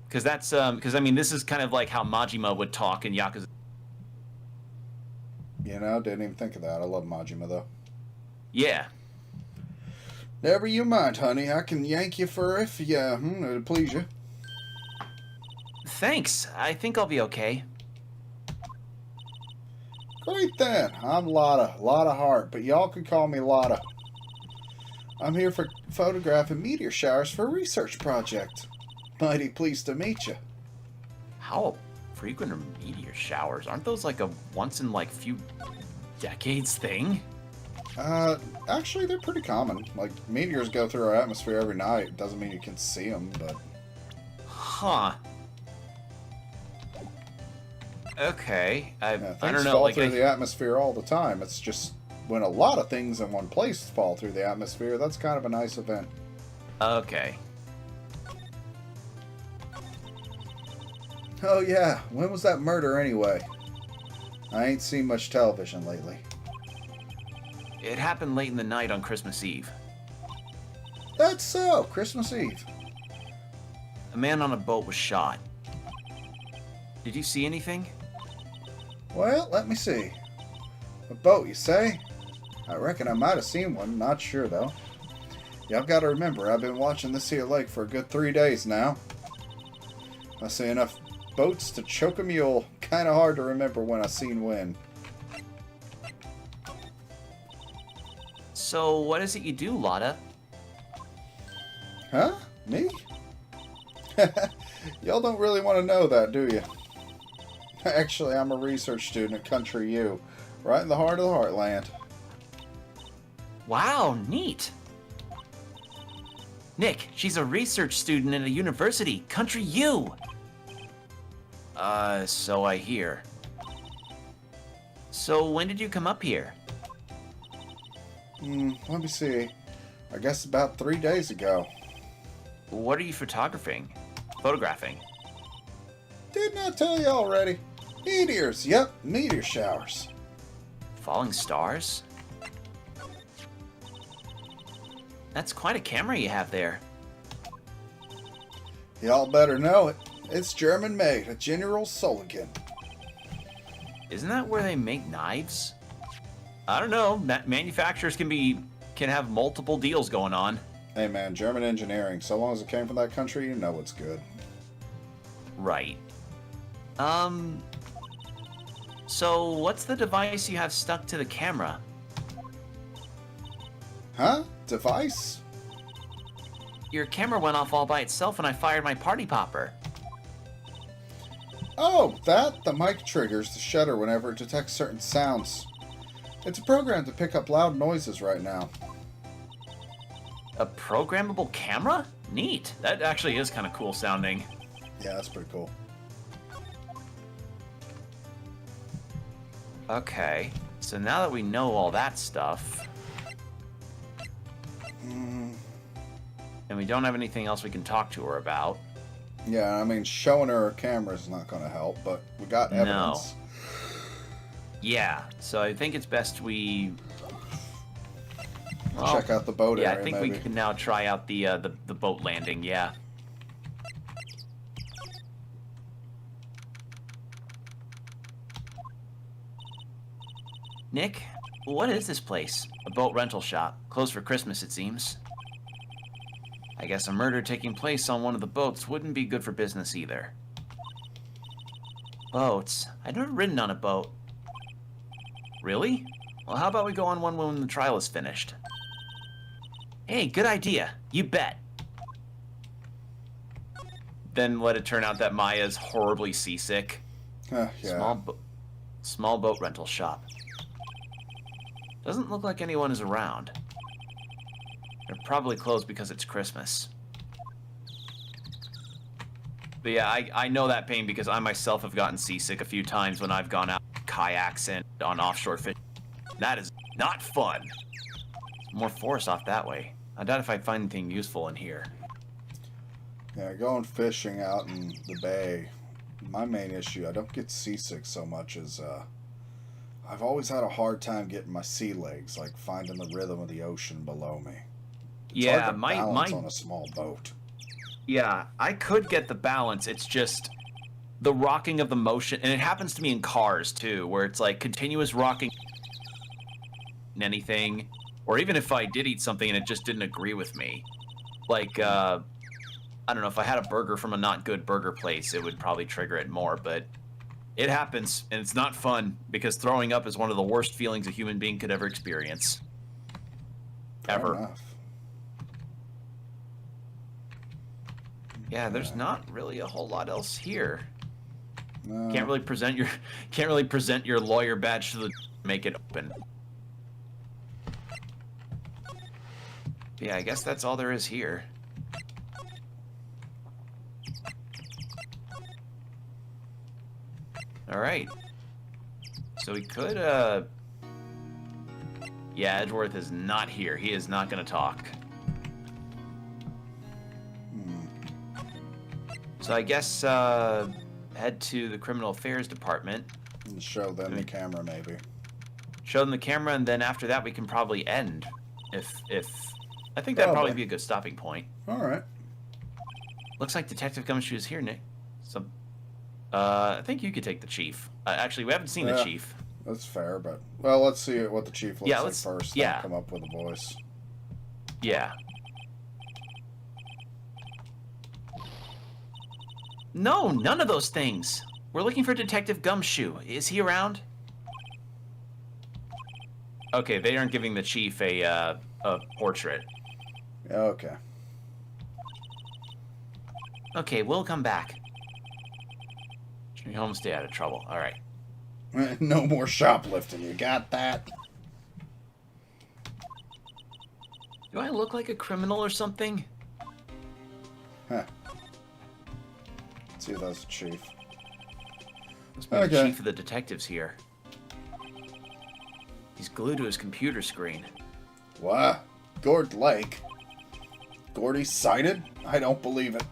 Because that's because I mean this is kind of like how Majima would talk in Yakuza. You know, didn't even think of that. I love Majima though. Yeah. Never you mind, honey. I can yank you for if it'll please you. Thanks. I think I'll be okay. Great then. I'm Lotta Heart, but y'all can call me Lotta. I'm here for photographing meteor showers for a research project. Mighty pleased to meet you. How frequent are meteor showers? Aren't those like a once in like few decades thing? Actually, they're pretty common. Like, meteors go through our atmosphere every night. Doesn't mean you can see them, but... Huh. Okay. I don't things know. fall Like, through the atmosphere all the time. It's just when a lot of things in one place fall through the atmosphere, that's kind of a nice event. Okay. Oh, yeah. When was that murder, anyway? I ain't seen much television lately. It happened late in the night on Christmas Eve. That's so. Christmas Eve. A man on a boat was shot. Did you see anything? Well, let me see. A boat, you say? I reckon I might have seen one. Not sure, though. Y'all gotta remember, I've been watching this here lake for a good 3 days now. I see enough boats to choke a mule. Kinda hard to remember when I seen when. So, what is it you do, Lotta? Huh? Me? Y'all don't really want to know that, do you? Actually, I'm a research student at Country U, right in the heart of the heartland. Wow, neat. Nick, she's a research student at a university, Country U. So I hear. So when did you come up here? Let me see. I guess about 3 days ago. What are you photographing? Didn't I tell you already? Meteors, yep, meteor showers. Falling stars? That's quite a camera you have there. Y'all better know it. It's German made, a General Soligan. Isn't that where they make knives? I don't know. Manufacturers can have multiple deals going on. Hey man, German engineering. So long as it came from that country, you know it's good. Right. So what's the device you have stuck to the camera? Huh? Device? Your camera went off all by itself when I fired my party popper. Oh, that? The mic triggers the shutter whenever it detects certain sounds. It's a program to pick up loud noises right now. A programmable camera? Neat. That actually is kind of cool sounding. Yeah, that's pretty cool. Okay, so now that we know all that stuff, and we don't have anything else we can talk to her about. Yeah, I mean, showing her a camera is not going to help, but we got evidence. Yeah, so I think it's best we... Well, check out the boat area, I think maybe. we can now try out the boat landing, yeah. Nick, what is this place? A boat rental shop. Closed for Christmas, it seems. I guess a murder taking place on one of the boats wouldn't be good for business either. Boats? I've never ridden on a boat. Really? Well, how about we go on one when the trial is finished? Hey, good idea. You bet. Then let it turn out that Maya's horribly seasick. Yeah. Small boat rental shop. Doesn't look like anyone is around. They're probably closed because it's Christmas. But yeah, I know that pain because I myself have gotten seasick a few times when I've gone out kayaks and on offshore fishing. That is not fun. More forest off that way. I doubt if I find anything useful in here. Yeah, going fishing out in the bay. My main issue, I don't get seasick so much as I've always had a hard time getting my sea legs, like finding the rhythm of the ocean below me. It's Yeah, hard to my balance on a small boat. Yeah, I could get the balance. It's just the rocking of the motion, and it happens to me in cars too, where it's like continuous rocking in anything, or even if I did eat something and it just didn't agree with me. Like, I don't know, if I had a burger from a not good burger place, it would probably trigger it more, but it happens, and it's not fun, because throwing up is one of the worst feelings a human being could ever experience. Fair enough. Yeah, there's not really a whole lot else here. No. Can't really present your lawyer badge to the make it open. Yeah, I guess that's all there is here. All right. So we could yeah, Edgeworth is not here. He is not going to talk. So I guess head to the Criminal Affairs Department. And show them the camera, maybe. Show them the camera, and then after that we can probably end. If I think that'd probably be a good stopping point. All right. Looks like Detective Gumshoe is here, Nick. So, I think you could take the chief. Actually, we haven't seen the chief. That's fair, but well, let's see what the chief looks like first. Yeah. Then come up with a voice. Yeah. No, none of those things. We're looking for Detective Gumshoe. Is he around? Okay, they aren't giving the chief a portrait. Okay. Okay, we'll come back. Stay home, stay out of trouble. All right. No more shoplifting. You got that? Do I look like a criminal or something? Huh. Let's see if that's the chief. Must be the chief of the detectives here. He's glued to his computer screen. What? Gord Lake? Gordy sighted? I don't believe it.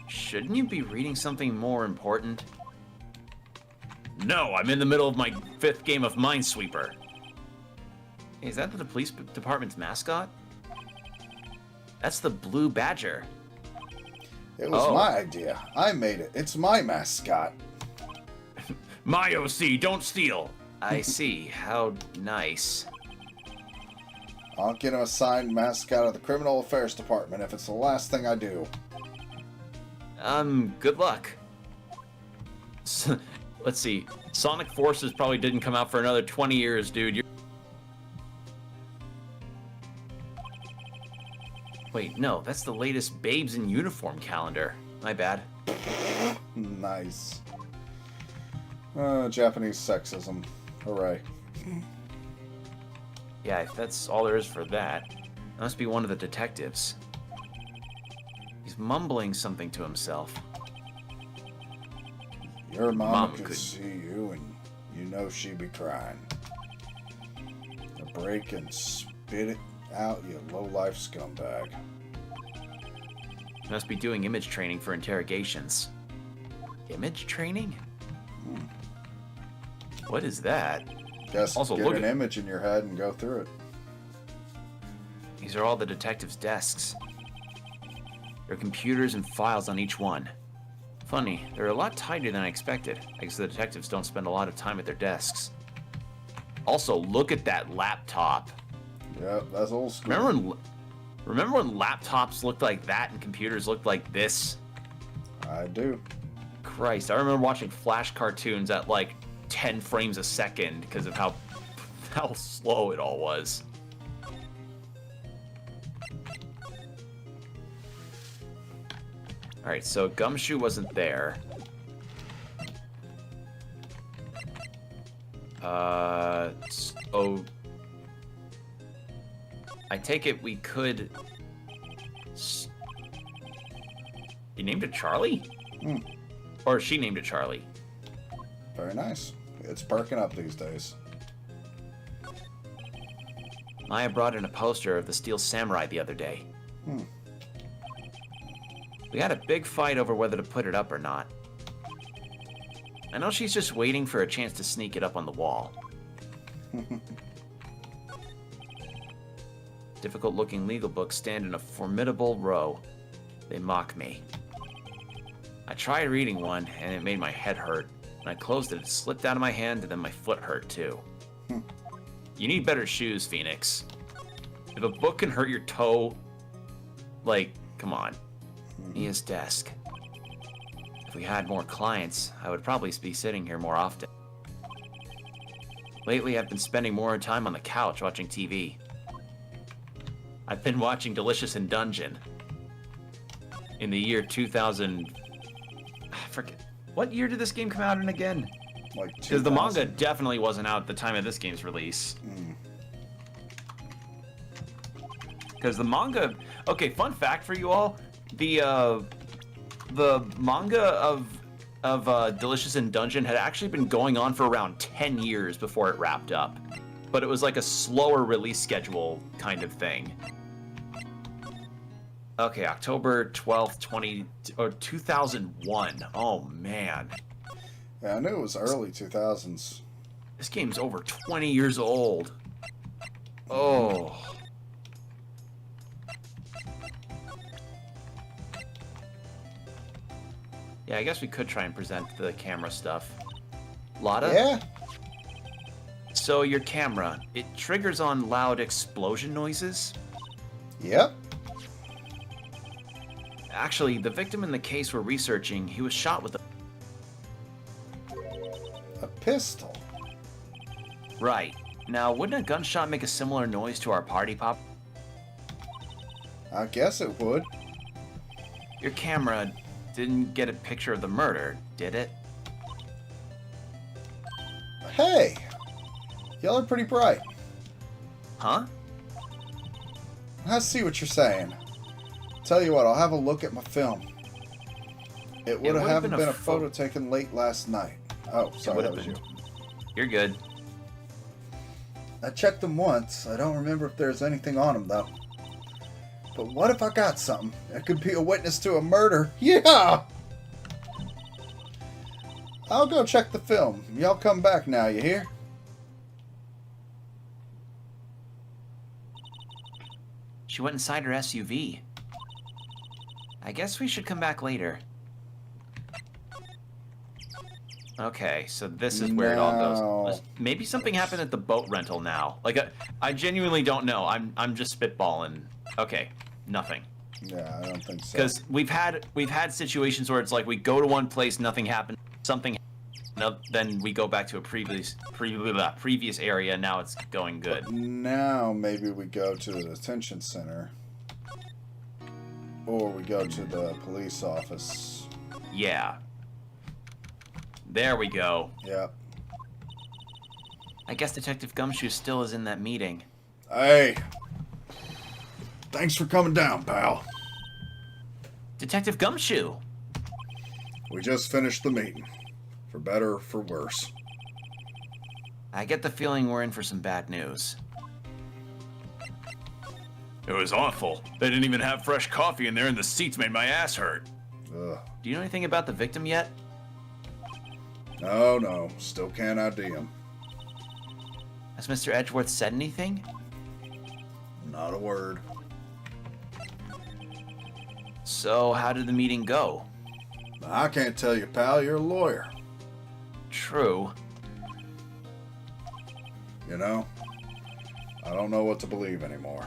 Shouldn't you be reading something more important? No, I'm in the middle of my 5th game of Minesweeper. Hey, is that the police department's mascot? That's the Blue Badger. It was my idea. I made it. It's my mascot. My OC, don't steal. I see. How nice. I'll get him assigned mascot of the Criminal Affairs Department if it's the last thing I do. Good luck. Let's see. Sonic Forces probably didn't come out for another 20 years, dude. Wait, no, that's the latest Babes in Uniform calendar. My bad. Nice. Japanese sexism. Hooray. Yeah, if that's all there is for that, it must be one of the detectives. He's mumbling something to himself. Your mama could see you and you know she'd be crying. Now break and spit it out, you low-life scumbag. He must be doing image training for interrogations. Image training? What is that? Just Also, get look an at- image in your head and go through it. These are all the detectives' desks. There are computers and files on each one. Funny, they're a lot tighter than I expected. I guess the detectives don't spend a lot of time at their desks. Also, look at that laptop. Yep, that's old school. Remember when laptops looked like that and computers looked like this? I do. Christ, I remember watching Flash cartoons at like 10 frames a second because of how slow it all was. Alright, so Gumshoe wasn't there. So I take it we could... You named it Charlie? Or she named it Charlie? Very nice. It's perking up these days. Maya brought in a poster of the Steel Samurai the other day. We had a big fight over whether to put it up or not. I know she's just waiting for a chance to sneak it up on the wall. Difficult-looking legal books stand in a formidable row. They mock me. I tried reading one, and it made my head hurt. When I closed it, it slipped out of my hand, and then my foot hurt, too. You need better shoes, Phoenix. If a book can hurt your toe, like, come on. Mia's desk. If we had more clients, I would probably be sitting here more often. Lately, I've been spending more time on the couch watching TV. I've been watching Delicious in Dungeon. In the year 2000... I forget. What year did this game come out in again? Like Because the 2000. manga definitely wasn't out at the time of this game's release. Because the manga... Okay, fun fact for you all. The manga of Delicious in Dungeon had actually been going on for around 10 years before it wrapped up. But it was like a slower release schedule kind of thing. Okay, October 12th, 2001. Oh, man. Yeah, I knew it was early 2000s. This game's over 20 years old. Oh. Yeah, I guess we could try and present the camera stuff. Lotta? Yeah? So your camera, it triggers on loud explosion noises? Yep. Actually, the victim in the case we're researching, he was shot with a... A pistol. Right. Now, wouldn't a gunshot make a similar noise to our party pop? I guess it would. Your camera didn't get a picture of the murder, did it? Hey! Y'all are pretty bright. Huh? I see what you're saying. Tell you what, I'll have a look at my film. It would have been a photo taken late last night. Oh, sorry, that was you. You're good. I checked them once. I don't remember if there's anything on them, though. But what if I got something? It could be a witness to a murder. Yeah! I'll go check the film. Y'all come back now, you hear? She went inside her SUV. I guess we should come back later. Okay, so this is where it all goes. Maybe something happened at the boat rental now. Like, I genuinely don't know. I'm just spitballing. Okay, nothing. Yeah, I don't think so. Because we've had situations where it's like we go to one place, nothing happened, something happened, then we go back to a previous area, and now it's going good. But now maybe we go to the detention center. Or we go to the police office. Yeah. There we go. Yep. I guess Detective Gumshoe still is in that meeting. Hey! Thanks for coming down, pal. Detective Gumshoe! We just finished the meeting. For better or for worse. I get the feeling we're in for some bad news. It was awful. They didn't even have fresh coffee in there and the seats made my ass hurt. Ugh. Do you know anything about the victim yet? No. Still can't ID him. Has Mr. Edgeworth said anything? Not a word. So, how did the meeting go? I can't tell you, pal. You're a lawyer. True. You know, I don't know what to believe anymore.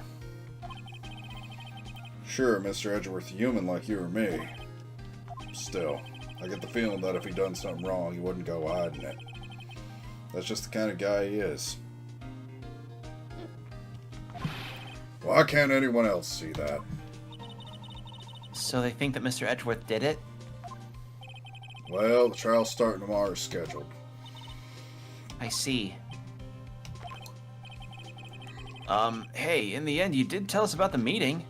Sure, Mr. Edgeworth, human like you or me. Still, I get the feeling that if he done something wrong, he wouldn't go hiding it. That's just the kind of guy he is. Why can't anyone else see that? So they think that Mr. Edgeworth did it? Well, the trial's starting tomorrow as scheduled. I see. Hey, in the end, you did tell us about the meeting.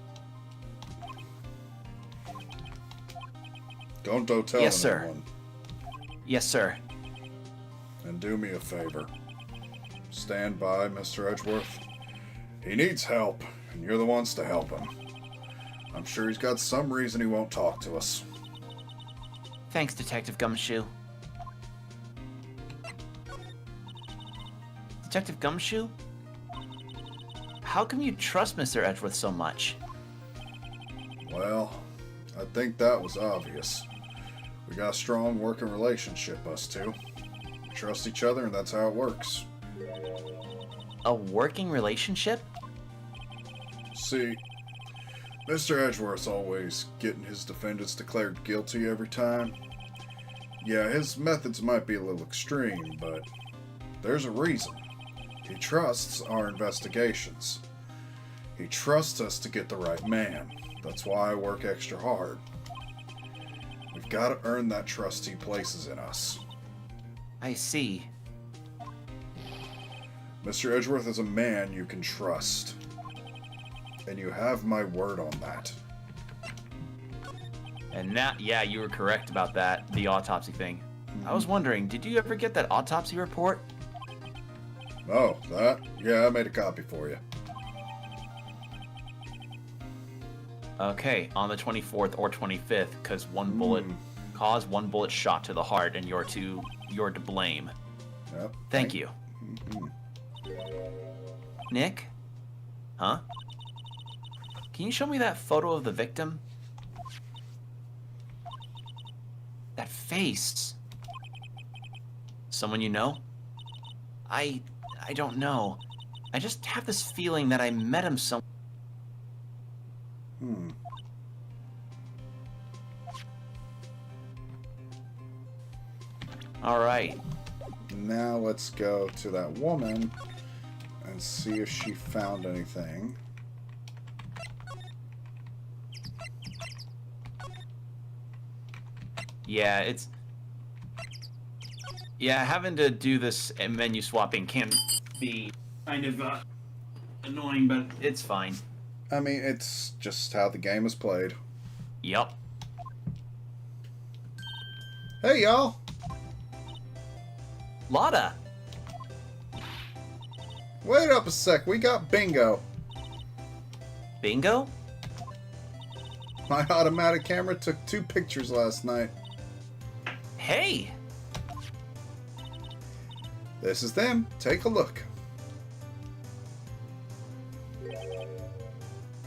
Don't go telling Yes, sir. anyone. Yes, sir. And do me a favor. Stand by, Mr. Edgeworth. He needs help, and you're the ones to help him. I'm sure he's got some reason he won't talk to us. Thanks, Detective Gumshoe. Detective Gumshoe? How come you trust Mr. Edgeworth so much? Well, I think that was obvious. We got a strong working relationship, us two. We trust each other, and that's how it works. A working relationship? See, Mr. Edgeworth's always getting his defendants declared guilty every time. Yeah, his methods might be a little extreme, but there's a reason. He trusts our investigations. He trusts us to get the right man. That's why I work extra hard. We've got to earn that trust he places in us. I see. Mr. Edgeworth is a man you can trust. And you have my word on that. And now, yeah, you were correct about that, the autopsy thing. I was wondering, did you ever get that autopsy report? Oh, that? Yeah, I made a copy for you. Okay, on the 24th or 25th, because one bullet caused one bullet shot to the heart, and you're to blame. Yep. Thank you. Nick? Huh? Can you show me that photo of the victim? That face. Someone you know? I don't know. I just have this feeling that I met him somewhere. All right. Now let's go to that woman and see if she found anything. Yeah, having to do this menu swapping can be kind of annoying, but it's fine. I mean, it's just how the game is played. Yup. Hey, y'all! Lotta! Wait up a sec, we got bingo. Bingo? My automatic camera took 2 pictures last night. Hey! This is them. Take a look.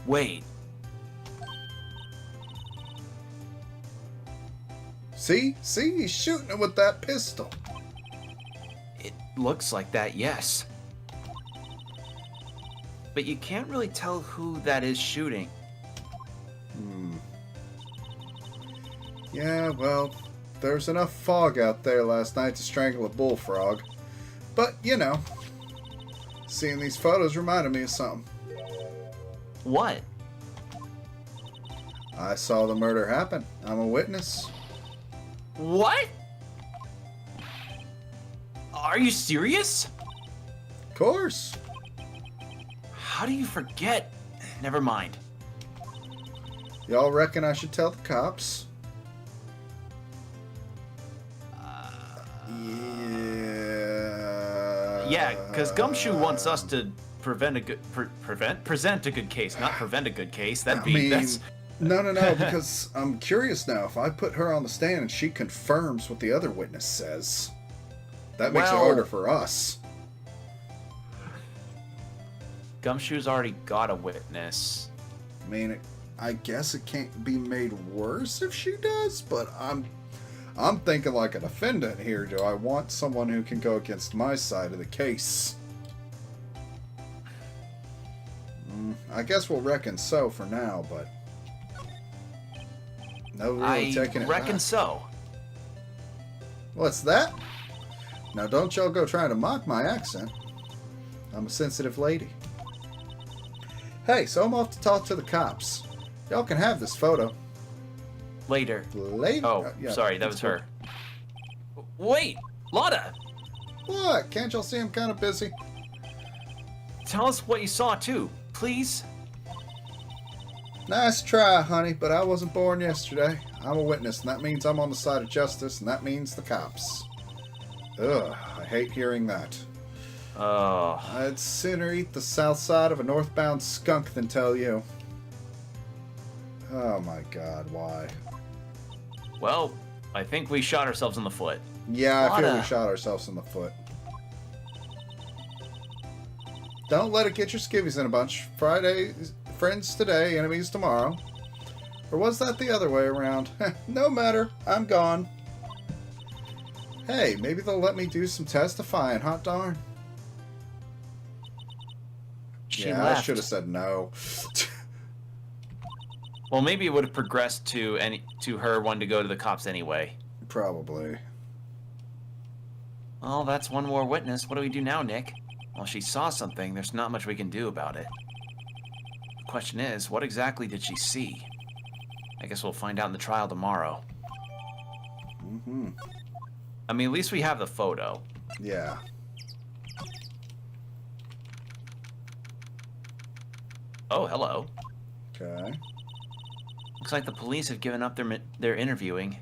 Wait. See? See? He's shooting it with that pistol. It looks like that, yes. But you can't really tell who that is shooting. Yeah, well, there's enough fog out there last night to strangle a bullfrog. But, you know, seeing these photos reminded me of something. What? I saw the murder happen. I'm a witness. What? Are you serious? Of course. How do you forget? Never mind. Y'all reckon I should tell the cops? Yeah, because Gumshoe wants us to present a good case, not prevent a good case. That'd I be mean, that's no, because I'm curious now. If I put her on the stand and she confirms what the other witness says, that makes it Well- harder for us. Gumshoe's already got a witness. I mean, I guess it can't be made worse if she does, but I'm thinking like a defendant here. Do I want someone who can go against my side of the case? I guess we'll reckon so for now, but no really taking it reckon back. so. What's that? Now don't y'all go trying to mock my accent. I'm a sensitive lady. Hey, so I'm off to talk to the cops. Y'all can have this photo. Later. Later? Oh, Yeah, sorry, that that's was her. Wait, Lotta, What? Can't y'all see I'm kind of busy? tell us what you saw too, please. Nice try, honey, but I wasn't born yesterday. I'm a witness, and that means I'm on the side of justice, and that means the cops. Ugh, I hate hearing that. Oh, I'd sooner eat the south side of a northbound skunk than tell you. Oh my god, why? well, I think we shot ourselves in the foot. Yeah, I feel we Lotta. shot ourselves in the foot. Don't let it get your skivvies in a bunch. Friday, friends today, enemies tomorrow. Or was that the other way around? No matter, I'm gone. Hey, maybe they'll let me do some testifying, hot darn. She Yeah, left. I should have said no. Well, maybe it would have progressed to her wanting to go to the cops anyway. Probably. Well, that's one more witness. What do we do now, Nick? Well, she saw something. There's not much we can do about it. The question is, what exactly did she see? I guess we'll find out in the trial tomorrow. Mm-hmm. I mean, at least we have the photo. Yeah. Oh, hello. Okay. Looks like the police have given up their interviewing.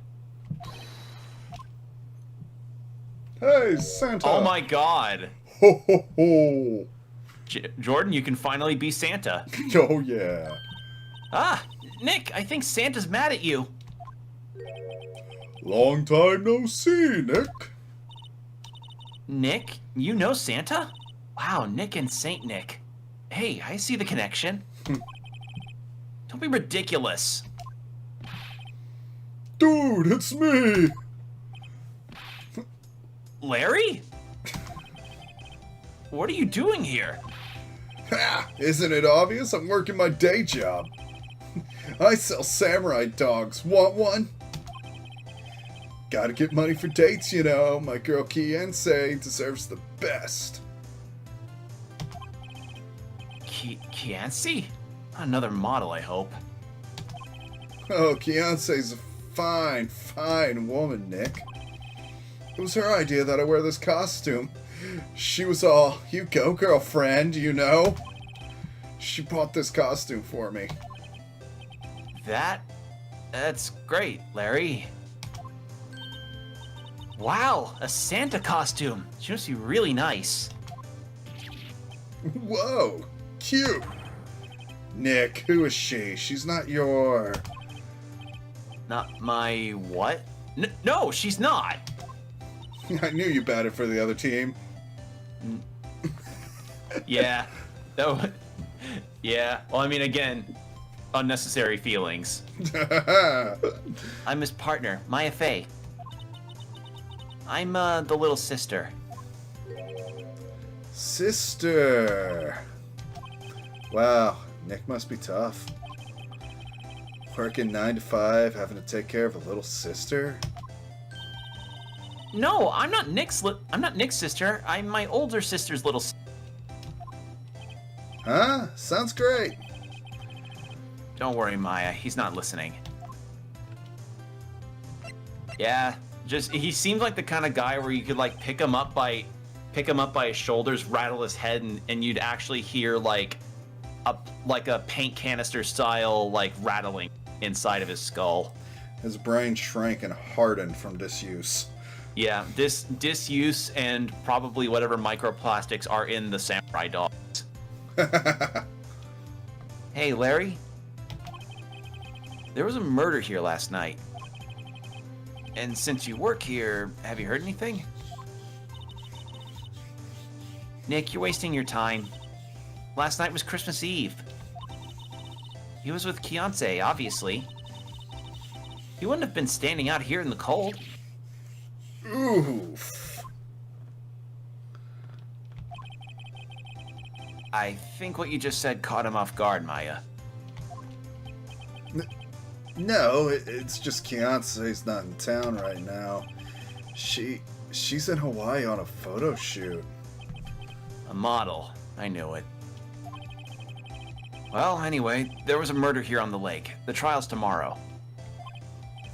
Hey, Santa! Oh my god! Ho, ho, ho! Jordan, you can finally be Santa. Oh, yeah. Ah, Nick, I think Santa's mad at you. Long time no see, Nick. Nick, you know Santa? Wow, Nick and Saint Nick. Hey, I see the connection. Don't be ridiculous. Dude, it's me! Larry? What are you doing here? Ha! Isn't it obvious? I'm working my day job. I sell samurai dogs. Want one? Gotta get money for dates, you know. My girl Kiense deserves the best. Kianci? Another model, I hope. Oh, Kiense's a fine, fine woman, Nick. It was her idea that I wear this costume. She was all, you go, girlfriend, you know? She bought this costume for me. That's great, Larry. Wow, a Santa costume. She must be really nice. Whoa, cute. Nick, who is she? She's not your... Not my what? No, she's not. I knew you batted for the other team. Yeah. No. Yeah. Well, I mean, again, unnecessary feelings. I'm his partner, Maya Fey. I'm the little sister. Sister. Wow, Nick must be tough. Working 9 to 5, having to take care of a little sister. No, I'm not Nick's sister. I'm my older sister's little. Huh? Sounds great. Don't worry, Maya. He's not listening. Yeah, he seems like the kind of guy where you could like pick him up by his shoulders, rattle his head, and you'd actually hear like a paint canister style like rattling inside of his skull. His brain shrank and hardened from disuse. Yeah, disuse and probably whatever microplastics are in the samurai dogs. Hey, Larry. There was a murder here last night. And since you work here, have you heard anything? Nick, you're wasting your time. Last night was Christmas Eve. He was with Kiance, obviously. He wouldn't have been standing out here in the cold. Oof. I think what you just said caught him off guard, Maya. No, it's just Kiance's not in town right now. She's in Hawaii on a photo shoot. A model. I knew it. Well, anyway, there was a murder here on the lake. The trial's tomorrow.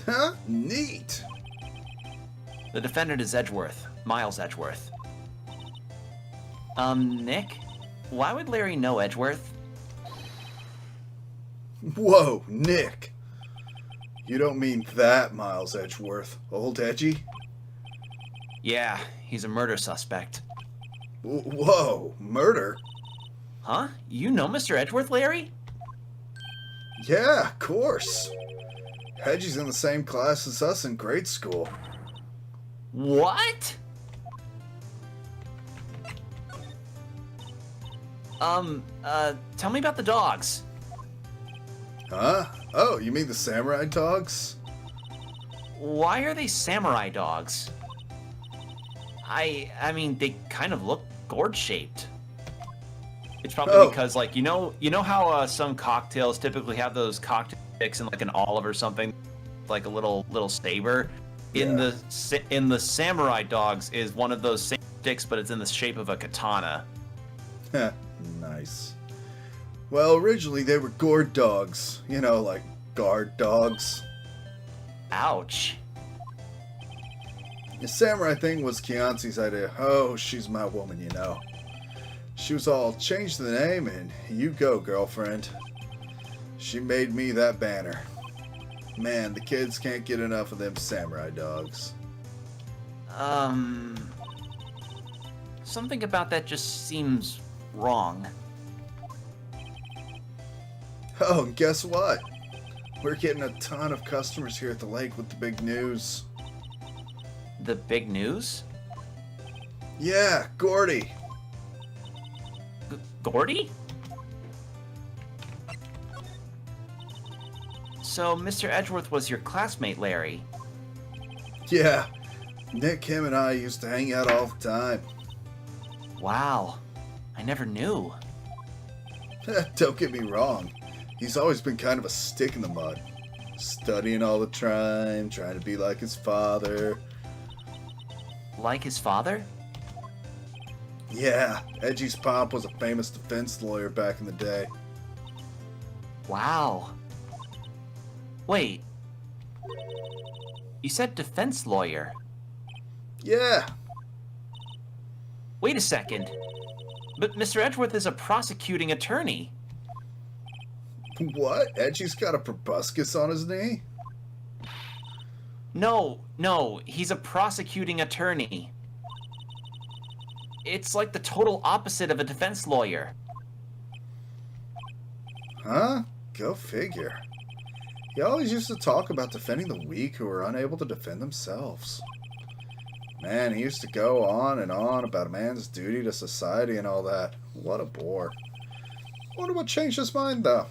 Huh? Neat. The defendant is Edgeworth, Miles Edgeworth. Nick? Why would Larry know Edgeworth? Whoa, Nick. You don't mean that Miles Edgeworth, old Edgy? Yeah, he's a murder suspect. Whoa, murder? Huh? You know Mr. Edgeworth, Larry? Yeah, of course. Hedgie's in the same class as us in grade school. What? Tell me about the dogs. Huh? Oh, you mean the samurai dogs? Why are they samurai dogs? I mean, they kind of look gourd-shaped. It's probably because, like, you know how some cocktails typically have those cocktail sticks in like an olive or something, like a little saber. Yeah. In the samurai dogs is one of those same sticks, but it's in the shape of a katana. Nice. Well, originally they were gourd dogs. You know, like guard dogs. Ouch. The samurai thing was Kiance's idea. Oh, she's my woman, you know. She was all, change the name and you go, girlfriend. She made me that banner. Man, the kids can't get enough of them samurai dogs. Something about that just seems wrong. Oh, and guess what? We're getting a ton of customers here at the lake with the big news. The big news? Yeah, Gordy. Gordy? So, Mr. Edgeworth was your classmate, Larry. Yeah, Nick, him, and I used to hang out all the time. Wow. I never knew. Don't get me wrong. He's always been kind of a stick in the mud. Studying all the time, trying to be like his father. Like his father? Yeah, Edgy's pop was a famous defense lawyer back in the day. Wow. Wait. You said defense lawyer. Yeah. Wait a second. But Mr. Edgeworth is a prosecuting attorney. What? Edgy's got a proboscis on his knee? No, he's a prosecuting attorney. It's like the total opposite of a defense lawyer. Huh? Go figure. He always used to talk about defending the weak who are unable to defend themselves. Man, he used to go on and on about a man's duty to society and all that. What a bore. Wonder what changed his mind, though.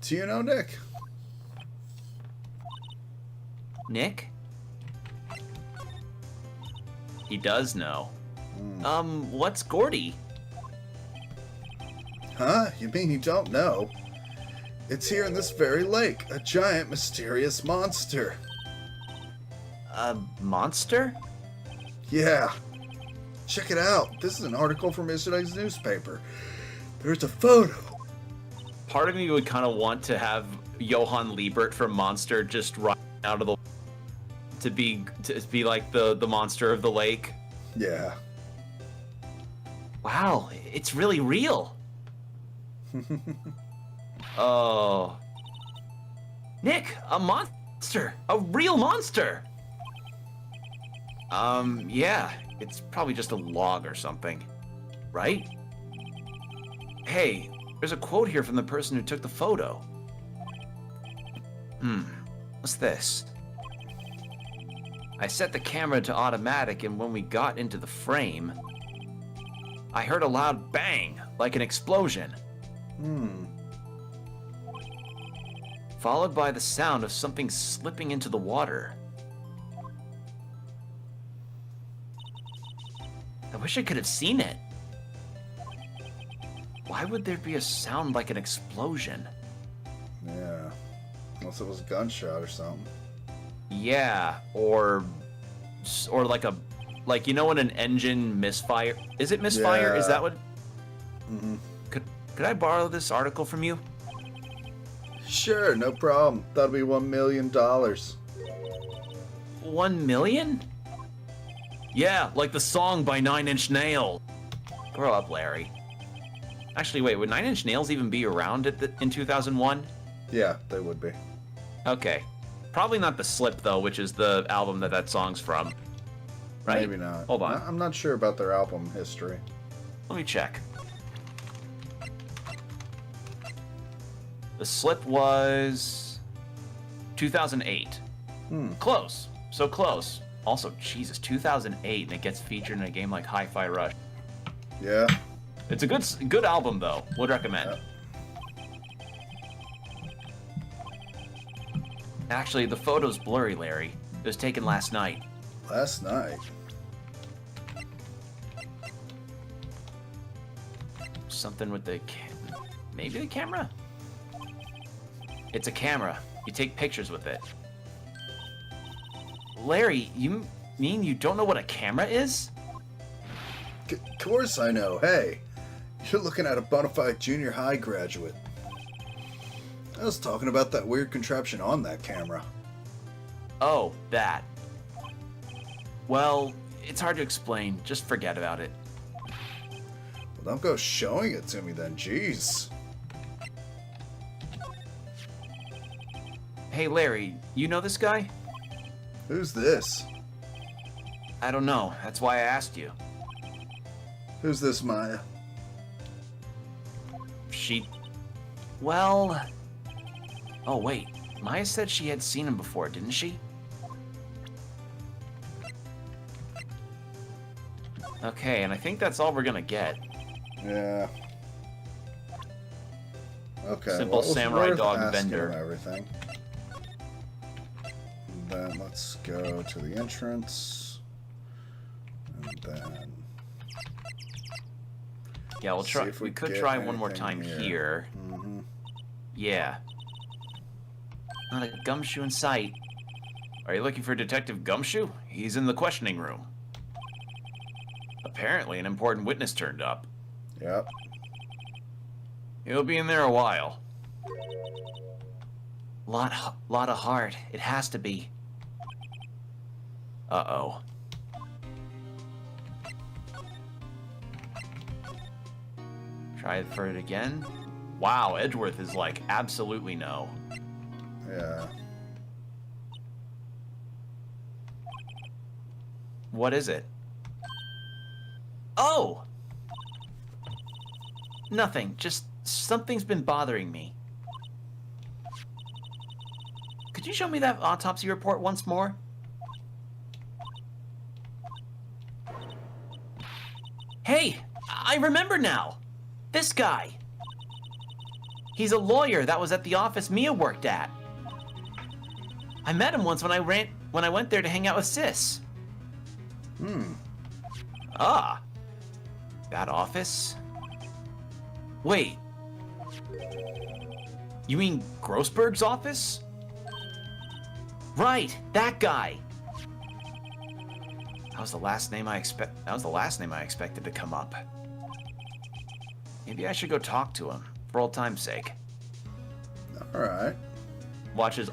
Do you know Nick? Nick? He does know. What's Gordy? Huh? You mean you don't know? It's here in this very lake. A giant, mysterious monster. A monster? Yeah. Check it out. This is an article from yesterday's newspaper. There's a photo. Part of me would kind of want to have Johann Liebert from Monster just ride out of the to be like the monster of the lake. Yeah. Wow, it's really real. Oh. Nick, a monster. A real monster. Yeah, it's probably just a log or something. Right? Hey, there's a quote here from the person who took the photo. What's this? I set the camera to automatic, and when we got into the frame, I heard a loud bang, like an explosion. Followed by the sound of something slipping into the water. I wish I could have seen it. Why would there be a sound like an explosion? Yeah. Unless it was a gunshot or something. Yeah, or like you know when an engine misfire? Is it misfire? Yeah. Is that what? Mm-hmm. Could I borrow this article from you? Sure, no problem. That'll be $1 million. 1 million? Yeah, like the song by 9 Inch Nails. Grow up, Larry. Actually, wait, would 9 Inch Nails even be around in 2001? Yeah, they would be. Okay. Probably not The Slip, though, which is the album that song's from. Right? Maybe not. Hold on. I'm not sure about their album history. Let me check. The Slip was 2008. Close. So close. Also, Jesus, 2008, and it gets featured in a game like Hi-Fi Rush. Yeah. It's a good album, though. Would recommend. Yep. Actually, the photo's blurry, Larry. It was taken last night. Last night. Something with the maybe the camera? It's a camera. You take pictures with it. Larry, you mean you don't know what a camera is? Of course I know. Hey, you're looking at a bona fide junior high graduate. I was talking about that weird contraption on that camera. Oh, that. Well, it's hard to explain. Just forget about it. Well, don't go showing it to me then. Jeez. Hey, Larry, you know this guy? Who's this? I don't know. That's why I asked you. Who's this, Maya? Well... Oh, wait. Maya said she had seen him before, didn't she? Okay, and I think that's all we're gonna get. Yeah. Okay. Simple well, it was samurai worth dog asking vendor. and everything. And then let's go to the entrance. And then... Yeah, we'll try. We could get try one more anything time here. Mm-hmm. Yeah. Not a gumshoe in sight. Are you looking for Detective Gumshoe? He's in the questioning room. Apparently, an important witness turned up. Yep. He'll be in there a while. Lot of heart. It has to be. Uh-oh. Try it for it again. Wow, Edgeworth is like, absolutely no. Yeah. What is it? Oh! Nothing, just something's been bothering me. Could you show me that autopsy report once more? Hey, I remember now. This guy. He's a lawyer that was at the office Mia worked at. I met him once when I went there to hang out with Sis. Ah. That office? Wait. You mean Grossberg's office? Right, that guy. That was the last name I expected to come up. Maybe I should go talk to him, for old time's sake. Alright. Watch his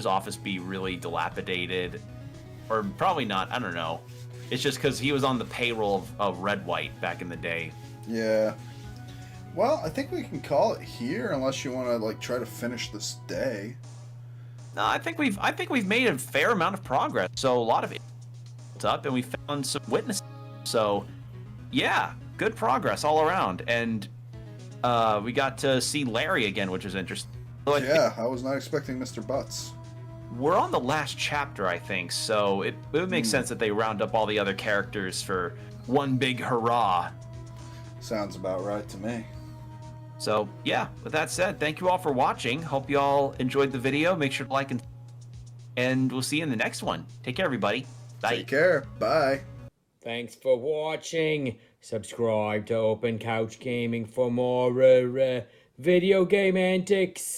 office be really dilapidated. Or probably not, I don't know. It's just because he was on the payroll of Red White back in the day. Yeah. Well, I think we can call it here unless you want to like try to finish this day. No, I think we've made a fair amount of progress. So a lot of it up, and we found some witnesses. So, yeah, good progress all around. And We got to see Larry again, which was interesting. So I think Yeah, I was not expecting Mr. Butts. we're on the last chapter, I think, so it would make sense that they round up all the other characters for one big hurrah. Sounds about right to me. So, yeah, with that said, thank you all for watching. Hope you all enjoyed the video. Make sure to like and we'll see you in the next one. Take care, everybody. Bye. Take care. Bye. Thanks for watching. Subscribe to Open Couch Gaming for more video game antics.